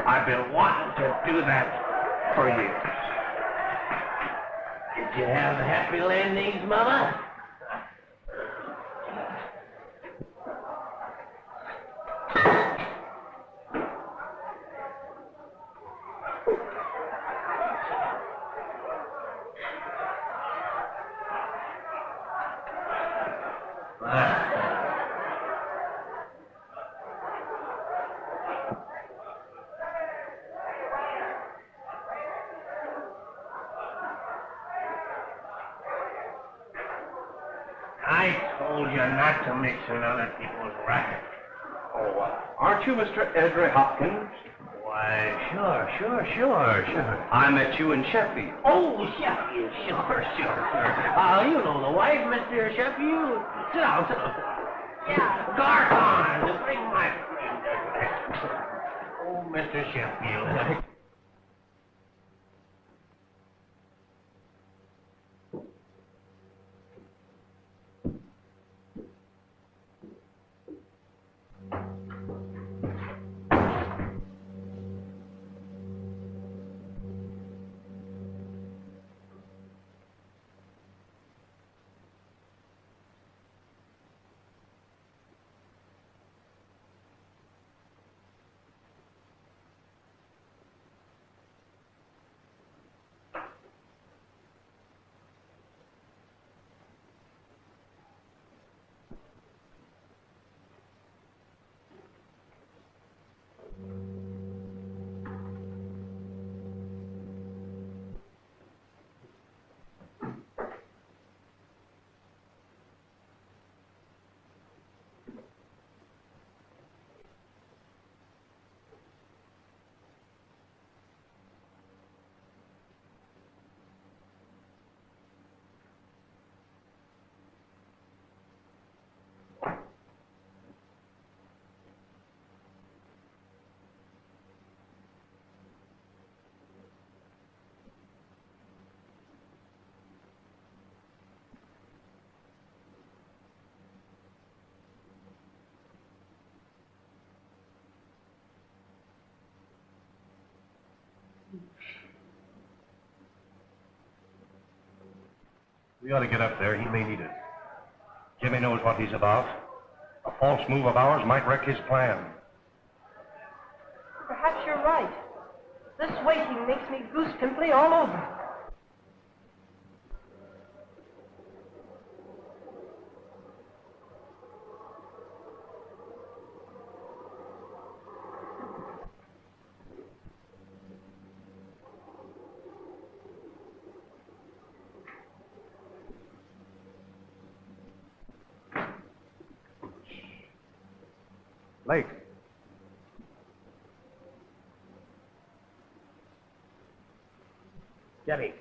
I've been wanting to do that for years. Did you have happy landings, Mama? I told you not to mix in other people's racket. Oh, aren't you Mr. Ezra Hopkins? Why, sure. I met you in Sheffield. Oh, Sheffield, sure. You know the wife, Mr. Sheffield. Sit down. Yeah. Garcon, bring my friend. Oh, Mr. Sheffield. We ought to get up there. He may need it. Jimmy knows what he's about. A false move of ours might wreck his plan. Perhaps you're right. This waiting makes me goose pimply all over. Blake. Jimmy.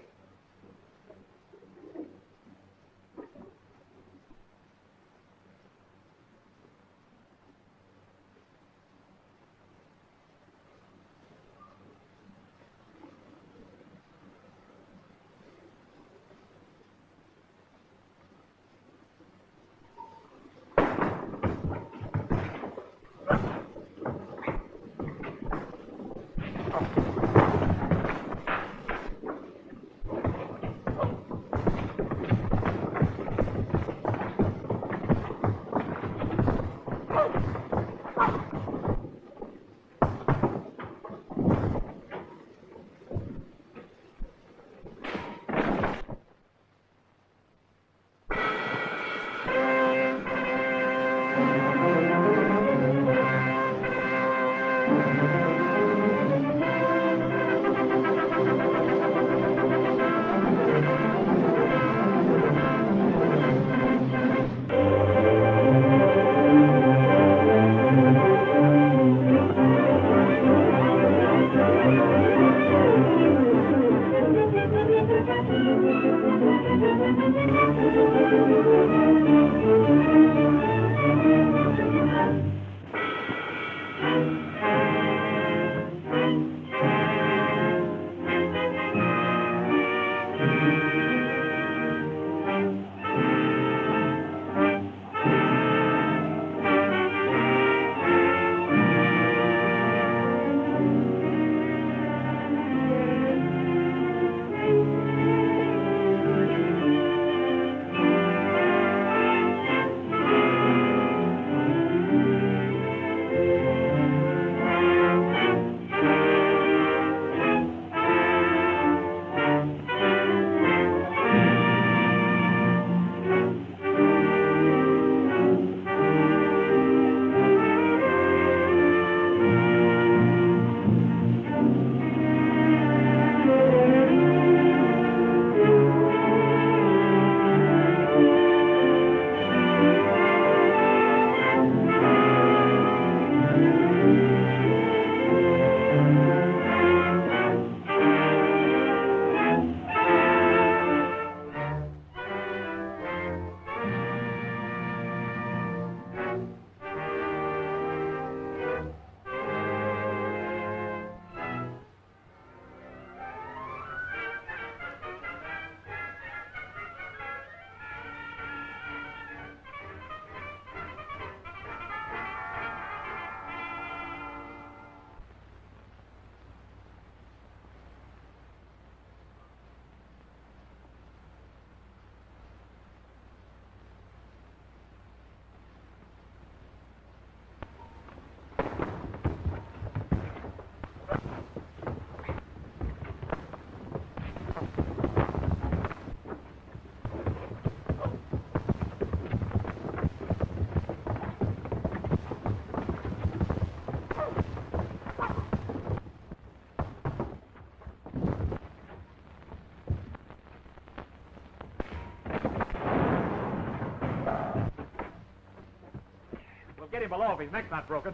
Get him below if his neck's not broken.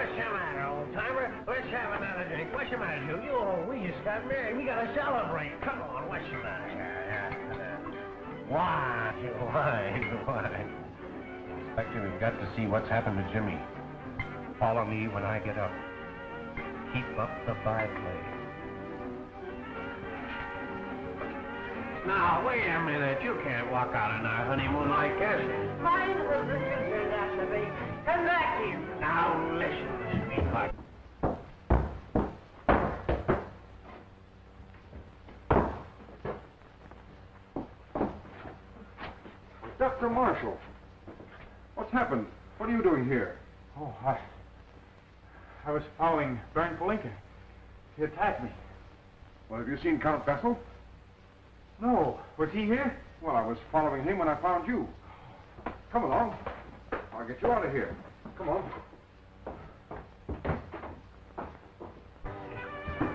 what's the matter, old timer? Let's have another drink. What's the matter, you? We just got married. We gotta celebrate. Come on, what's the matter? Why? Inspector, we've got to see what's happened to Jimmy. Follow me when I get up. Keep up the byplay. Now, wait a minute. You can't walk out on our honeymoon like this. Mind the procedure, Dr. B. Come back here. Now, listen, sweetheart. Dr. Marshall, what's happened? What are you doing here? Oh, I was following Baron Palinka. He attacked me. Well, have you seen Count Bessel? No. Was he here? Well, I was following him when I found you. Come along. I'll get you out of here. Come on.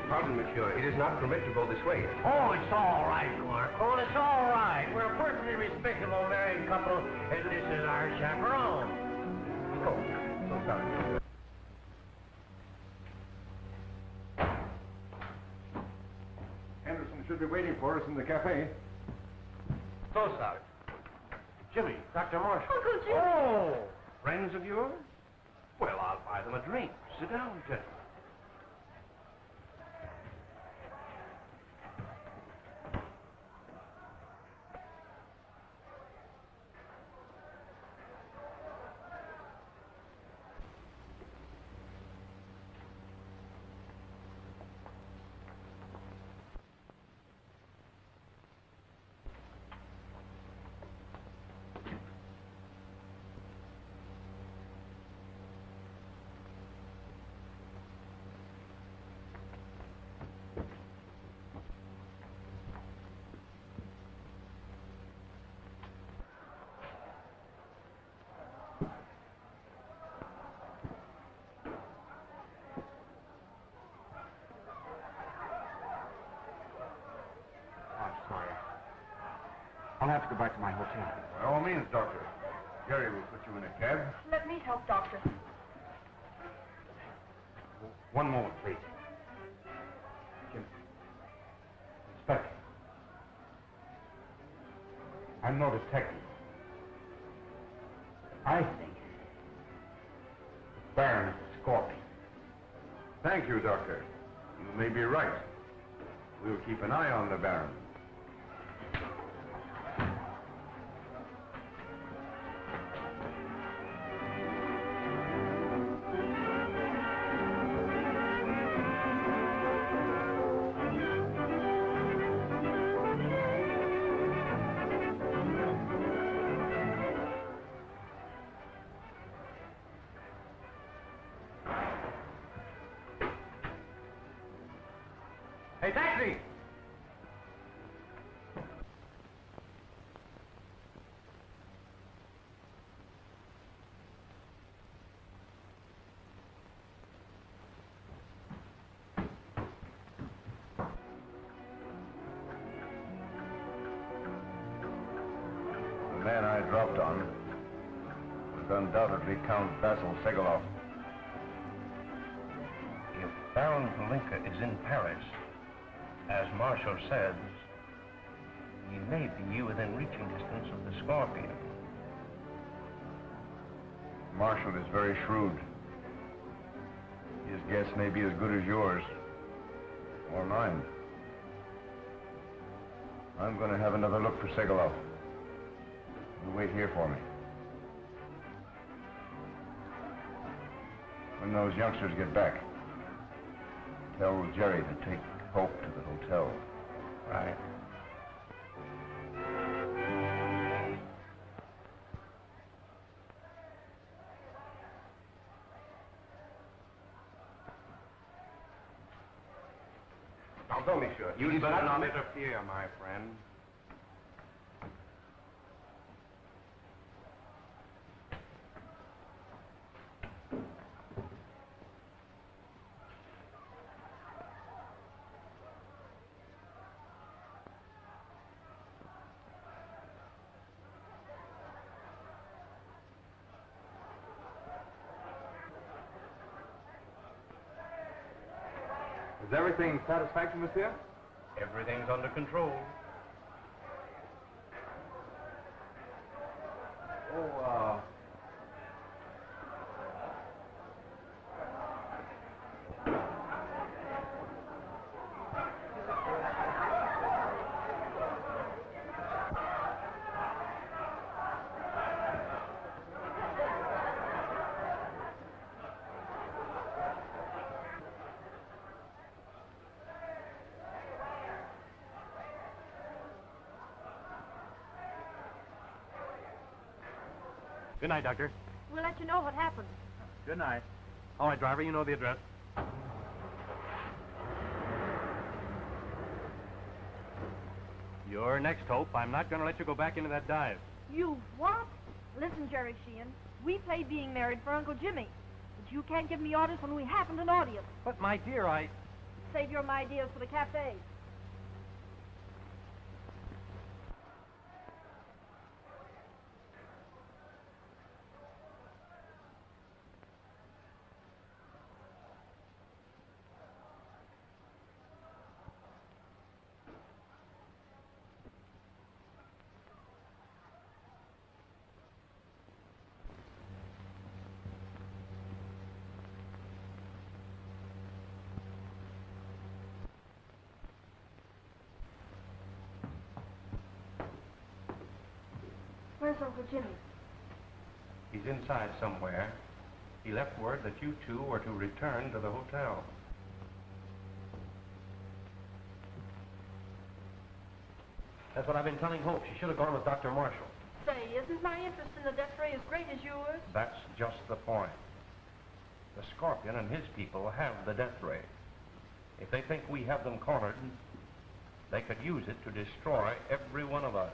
Pardon, monsieur. It is not permitted to go this way. Oh, it's all right, Corncorn. It's all right. We're a perfectly respectable married couple, and this is our chaperone. Oh, so sorry. Anderson should be waiting for us in the cafe. So sorry. Jimmy, Dr. Marshall. Uncle Jimmy. Oh, friends of yours? Well, I'll buy them a drink. Sit down, gentlemen. I'll have to go back to my hotel. By all means, Doctor. Jerry will put you in a cab. Let me help, Doctor. One moment, please. Jim. Inspector. I'm no detective. I think the Baron is a scorpion. Thank you, Doctor. You may be right. We'll keep an eye on the Baron. Hey, taxi! The man I dropped on was undoubtedly Count Basil Segalov. If Baron Palinka is in Paris, as Marshall says, he may be within reaching distance of the Scorpion. Marshall is very shrewd. His guess may be as good as yours. Or mine. I'm going to have another look for Segalov. You wait here for me. When those youngsters get back, tell Jerry to take Hope to the hotel. Right. Now, don't be sure. You better not interfere, my friend. Is everything satisfactory, monsieur? Everything's under control. Oh, Good night, Doctor. We'll let you know what happens. Good night. All right, driver, you know the address. You're next, Hope. I'm not going to let you go back into that dive. You what? Listen, Jerry Sheehan, we play being married for Uncle Jimmy. But you can't give me orders when we haven't an audience. But, my dear, Save your ideas for the cafe. Where's Uncle Jimmy? He's inside somewhere. He left word that you two were to return to the hotel. that's what I've been telling Hope. She should have gone with Dr. Marshall. Say, isn't my interest in the death ray as great as yours? That's just the point. The Scorpion and his people have the death ray. If they think we have them cornered, they could use it to destroy every one of us.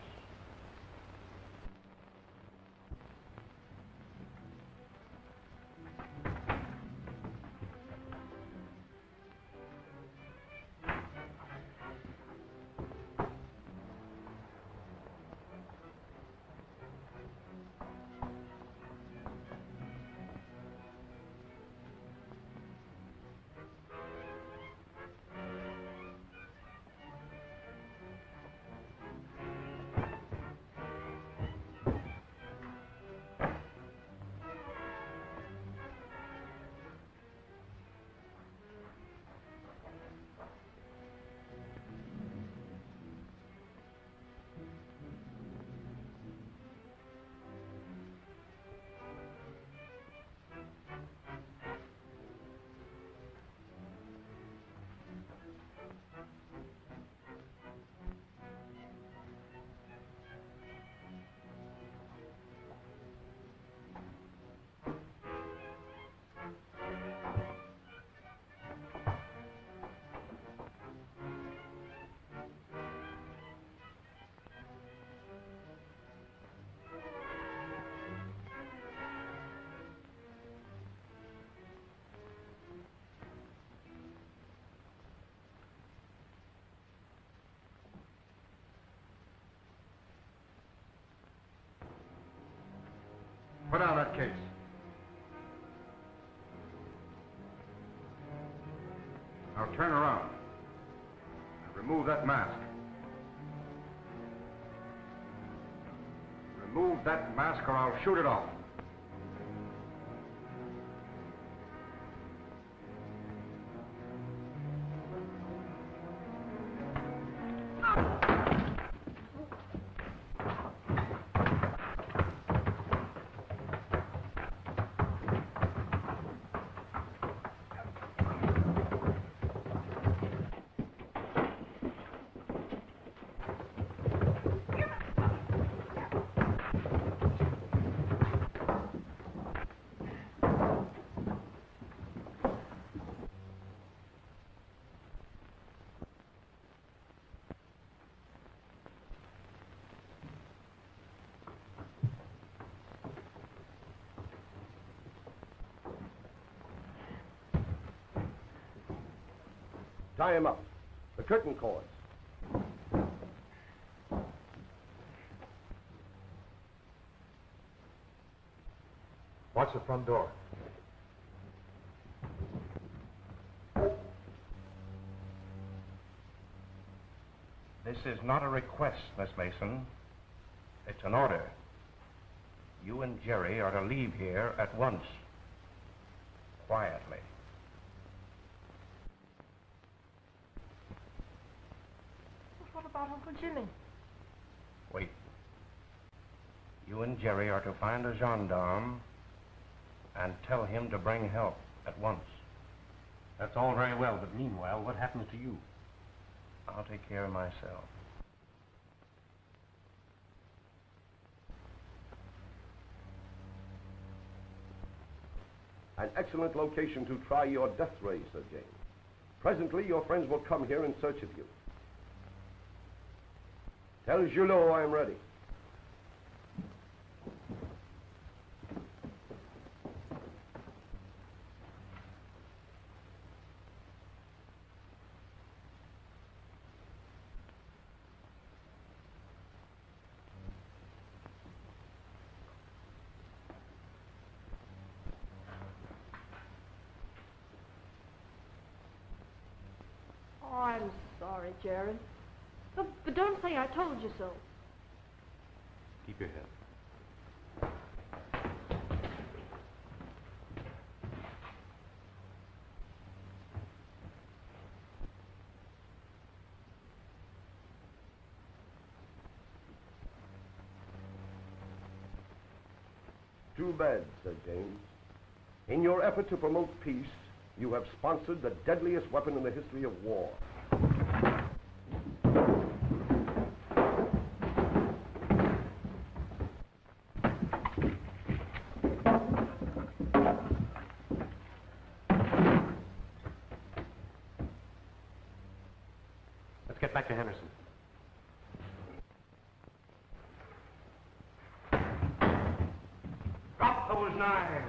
Put down that case. Now turn around and remove that mask. Remove that mask or I'll shoot it off. Tie him up. The curtain cords. Watch the front door. This is not a request, Miss Mason. It's an order. You and Jerry are to leave here at once. Quietly. What about Uncle Jimmy? Wait. You and Jerry are to find a gendarme and tell him to bring help at once. That's all very well, but meanwhile, what happens to you? I'll take care of myself. An excellent location to try your death ray, Sir James. Presently, your friends will come here in search of you. Tell Julot I am ready. Oh, I'm sorry, Jerry. But don't say I told you so. Keep your head. Too bad, Sir James. In your effort to promote peace, you have sponsored the deadliest weapon in the history of war. Let's get back to Henderson. Drop those knives!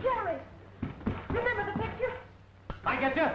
Jerry! Remember the picture? I get you.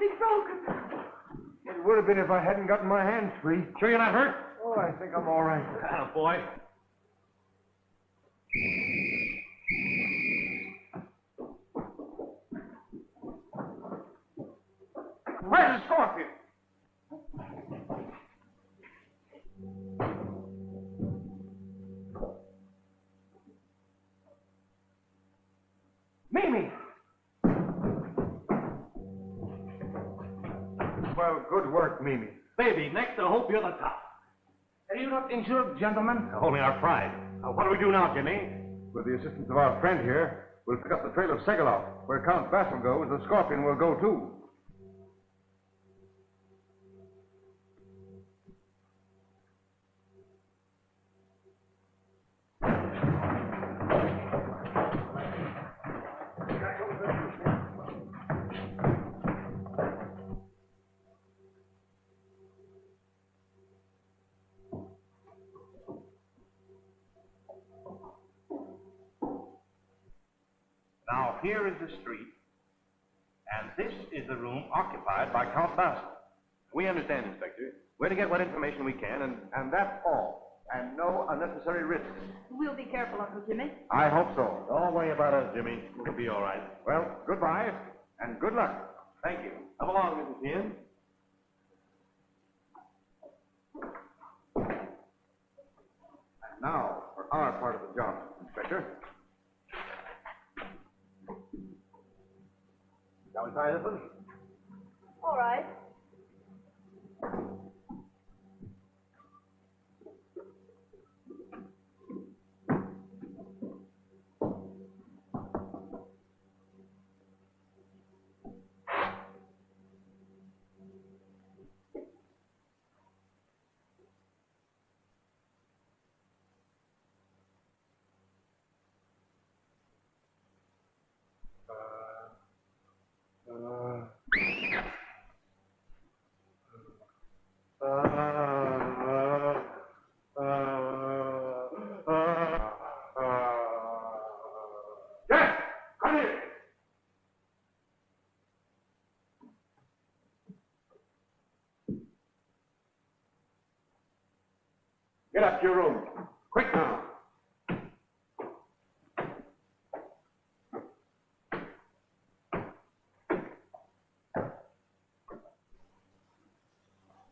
anything broken? It would have been if I hadn't gotten my hands free. Sure you're not hurt? Oh, I think I'm all right. Boy. Where's the scorpion? Mimi! Well, good work, Mimi. Baby, next I hope you're the top. Are you not injured, gentlemen? Only our pride. What do we do now, Jimmy? With the assistance of our friend here, we'll pick up the trail of Segalov. Where Count Vassal goes, the Scorpion will go too. Now, here is the street, and this is the room occupied by Count Basil. We understand, Inspector. We're to get what information we can, and that's all. And no unnecessary risks. We'll be careful, Uncle Jimmy. I hope so. Don't worry about us, Jimmy. We'll be all right. Well, goodbye, and good luck. Thank you. Come along, Mrs. Ian. And now, for our part of the job, Inspector. Shall we try this one? All right. Yes! Come here! Get up to your room. Quick now.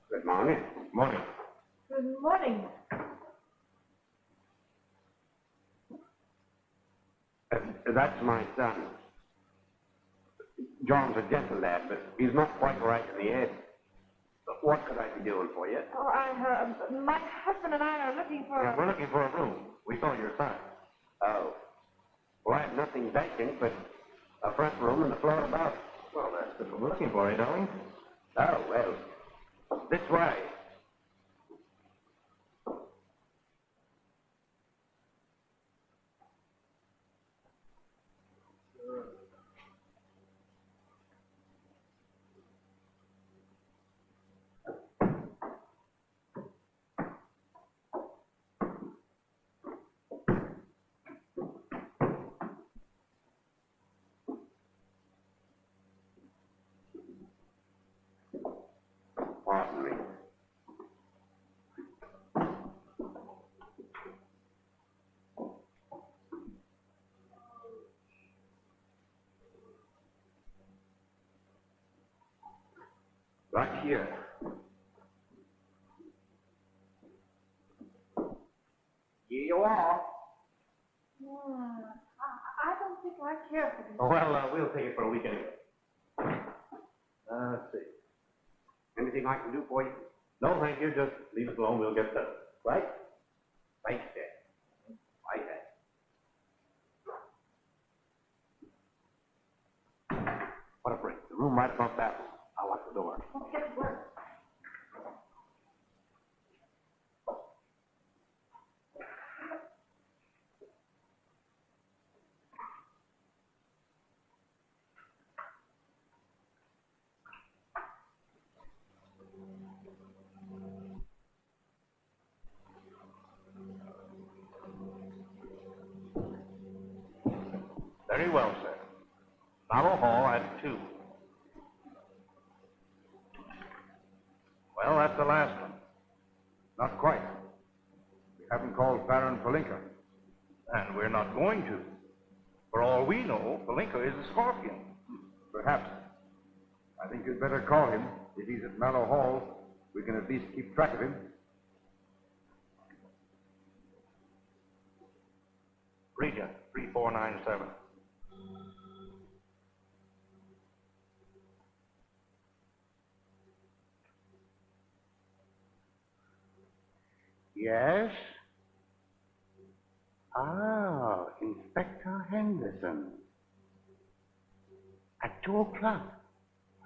Good morning. Morning. Good morning. That's my son. John's a gentle lad, but he's not quite right in the head. What could I be doing for you? Oh, my husband and I are looking for We're looking for a room. We saw your sign. Oh. Well, I have nothing vacant but a front room and the floor above. Well, that's what we're looking for, eh, darling? Oh, well, this way. Pardon me. Right here. Here you are. I don't think I care for this. Oh, well, we'll take it for a week anyway. Let's see. Anything I can do for you? No, thank you. Just leave us alone. We'll get settled. Right? Thanks, Dad. Right, Dad. What a break. The room right above that one. I'll lock the door. Let's get to work. Very well, sir. Mallow Hall at 2. Well, that's the last one. Not quite. We haven't called Baron Palinka. And we're not going to. For all we know, Palinka is a scorpion. Perhaps. I think you'd better call him. If he's at Mallow Hall, we can at least keep track of him. Regent, 3497. Yes? Ah, Inspector Henderson. At 2 o'clock.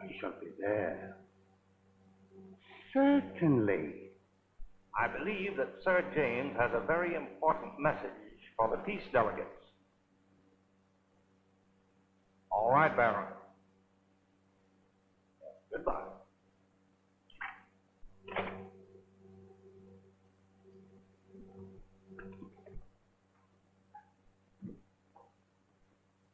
I shall be there. Certainly. I believe that Sir James has a very important message for the peace delegates. All right, Baron. Goodbye.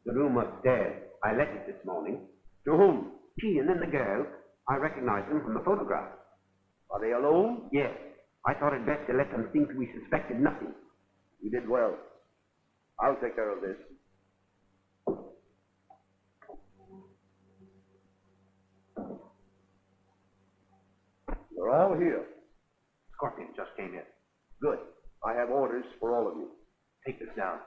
The room upstairs. I let it this morning. To whom? Sheehan and the girl. I recognize them from the photograph. Are they alone? Yes. I thought it best to let them think we suspected nothing. You did well. I'll take care of this. You're all here. Scorpion just came in. Good. I have orders for all of you. Take this down.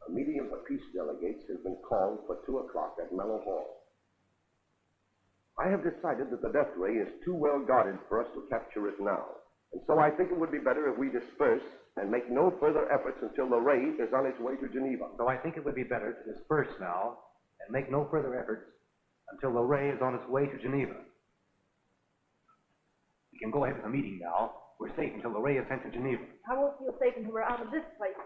A meeting of the peace delegates has been called for 2 o'clock at Mallow Hall. I have decided that the death ray is too well guarded for us to capture it now. And so I think it would be better if we disperse and make no further efforts until the ray is on its way to Geneva. So I think it would be better to disperse now and make no further efforts until the ray is on its way to Geneva. We can go ahead with the meeting now. We're safe until the ray is sent to Geneva. I won't feel safe until we're out of this place.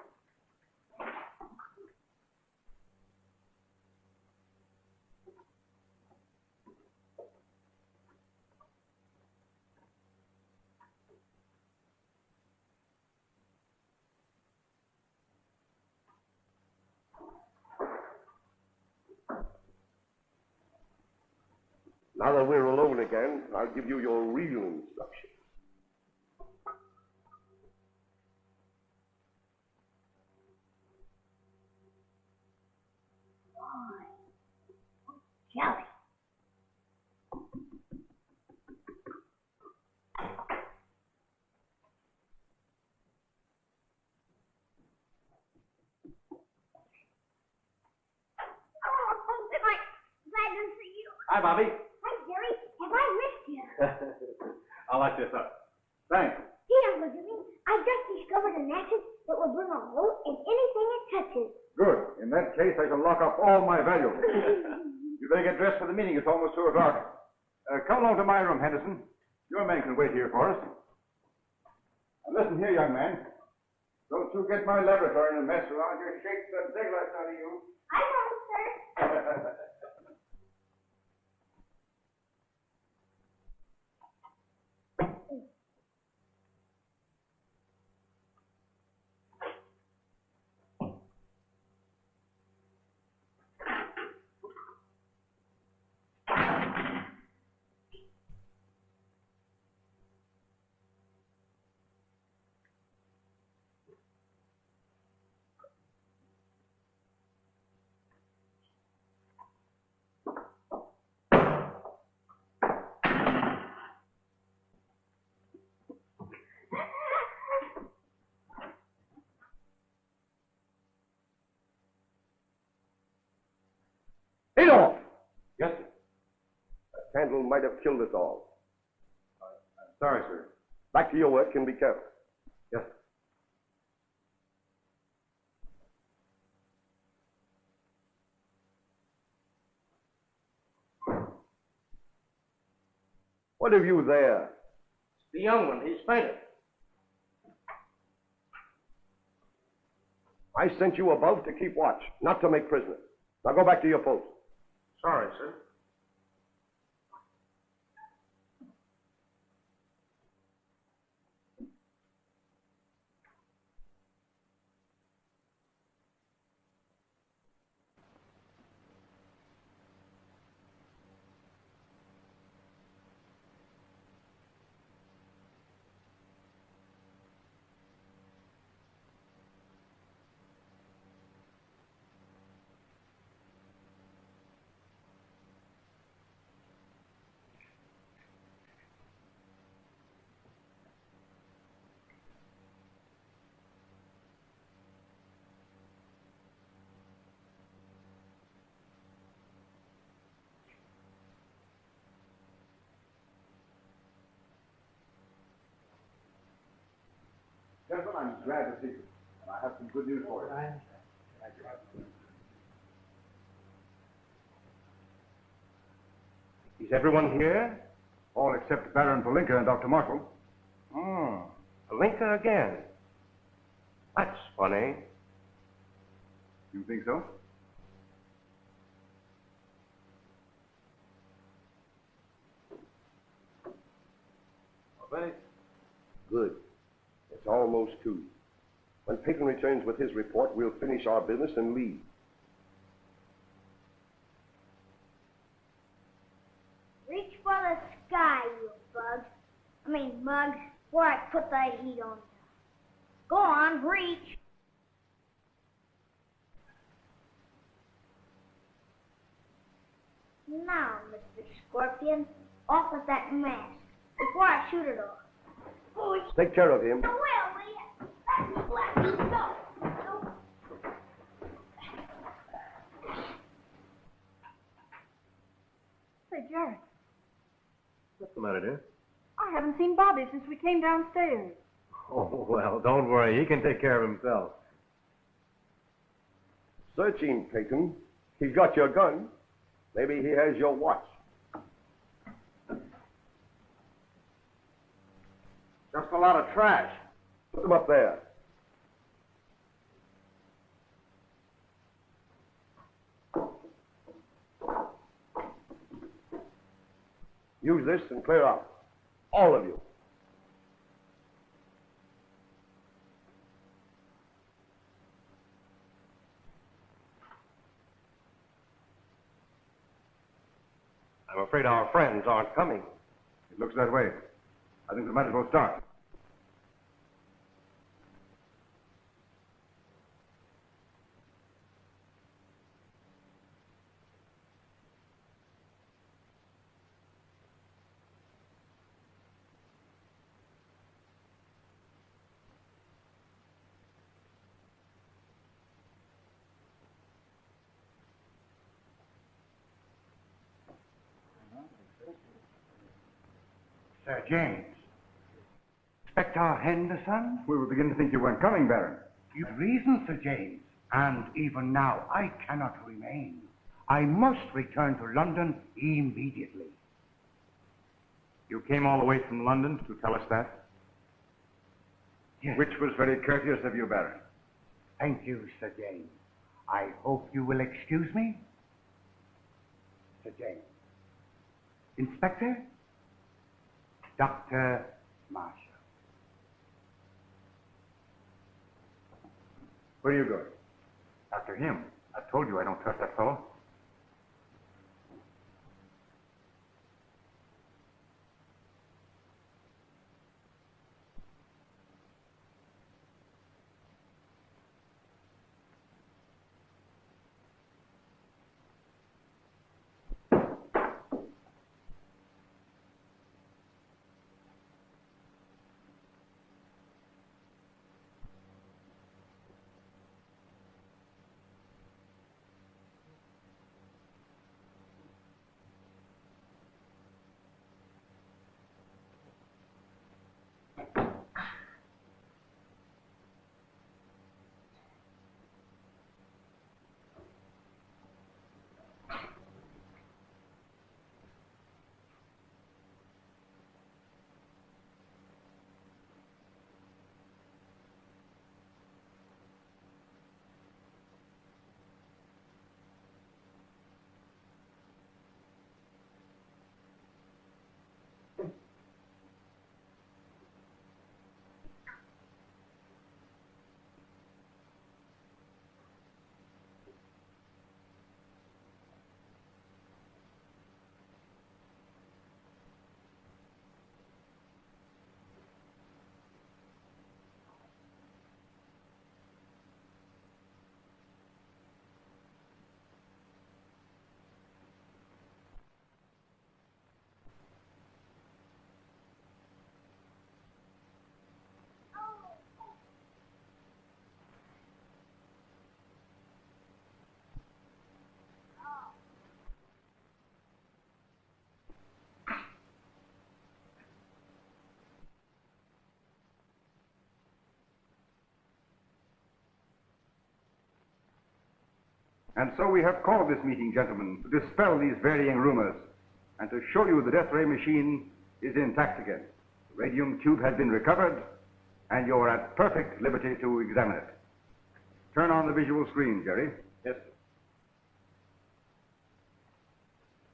Now that we're alone again, I'll give you your real instructions. Jelly. Oh, am I glad to see you? Hi, Bobby. Hi, Jerry. Have I missed you? I'll light this up. Thanks. Gee, Uncle Jimmy, I just discovered an acid that will burn a hole in anything it touches. Good. In that case, I shall lock up all my valuables. You better get dressed for the meeting. It's almost 2 o'clock. Come along to my room, Henderson. Your men can wait here for us. Now listen here, young man. Don't you get my laboratory in a mess, or I'll just shake the daylights out of you. I won't, sir. Adolf! Yes, sir. That candle might have killed us all. I'm sorry, sir. Back to your work and be careful. Yes, sir. What have you there? The young one, he's fainted. I sent you above to keep watch, not to make prisoners. Now go back to your post. Sorry, sir. Gentlemen, I'm glad to see you. And I have some good news for you. Is everyone here? All except Baron Palinka and Dr. Marshall. Oh, Palinka again. That's funny. You think so? Well, good. It's almost 2. When Peyton returns with his report, we'll finish our business and leave. Reach for the sky, you bugs. Mugs, before I put the heat on you. Go on, reach. Now, Mr. Scorpion, off with that mask before I shoot it off. Take care of him. Well, let's let me go. Say, Jerry, What's the matter, dear? I haven't seen Bobby since we came downstairs. Oh, well, don't worry. He can take care of himself. Search him, Peyton. He's got your gun. Maybe he has your watch. Just a lot of trash. Put them up there. Use this and clear out. All of you. I'm afraid our friends aren't coming. It looks that way. I think we might as well start. Sir James. Inspector Henderson? We were beginning to think you weren't coming, Baron. You've reason, Sir James. And even now, I cannot remain. I must return to London immediately. You came all the way from London to tell us that? Yes. Which was very courteous of you, Baron. Thank you, Sir James. I hope you will excuse me. Sir James. Inspector? Dr. Marshall. Where are you going? After him. I told you I don't trust that fellow. And so we have called this meeting, gentlemen, to dispel these varying rumors and to show you the death ray machine is intact again. The radium tube has been recovered, and you're at perfect liberty to examine it. Turn on the visual screen, Jerry. Yes, sir.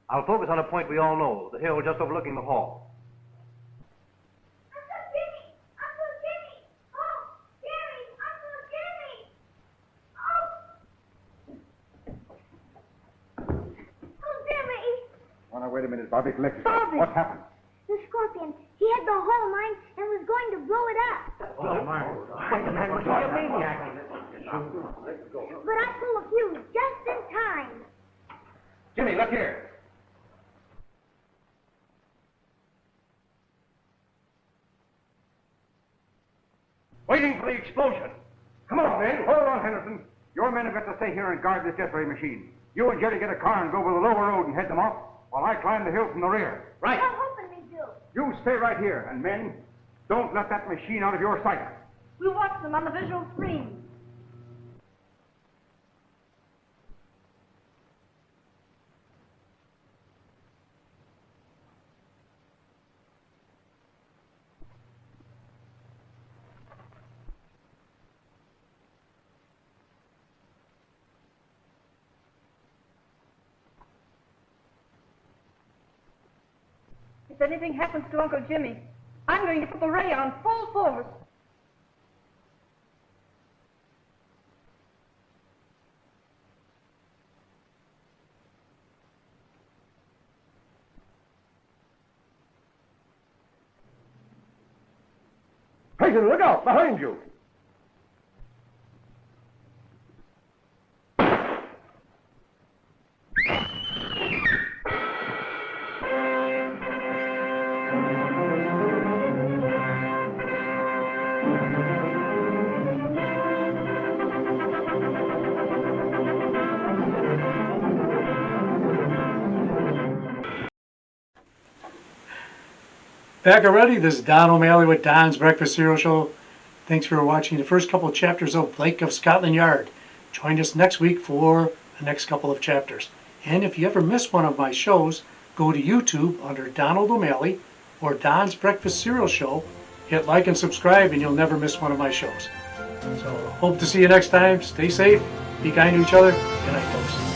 I'll focus on a point we all know, the hill just overlooking the hall. Oh, now, wait a minute, Bobby. Collect yourself. Bobby! What happened? The scorpion, he had the whole mine and was going to blow it up. Oh, my. Wait a minute, you're a maniac. But I pulled a fuse just in time. Jimmy, look here. Waiting for the explosion. Come on, men. Hold on, Henderson. Your men have got to stay here and guard this death ray machine. You and Jerry get a car and go over the lower road and head them off, while I climb the hill from the rear. Right. I'm hoping they do. You stay right here, and men, don't let that machine out of your sight. We'll watch them on the visual screen. If anything happens to Uncle Jimmy, I'm going to put the ray on full force. Peyton, look out! Behind you! Back already. This is Don O'Malley with Don's Breakfast Cereal Show. Thanks for watching the first couple of chapters of Blake of Scotland Yard. Join us next week for the next couple of chapters. And if you ever miss one of my shows, go to YouTube under Donald O'Malley or Don's Breakfast Cereal Show. Hit like and subscribe and you'll never miss one of my shows. So hope to see you next time. Stay safe. Be kind to each other. Good night, folks.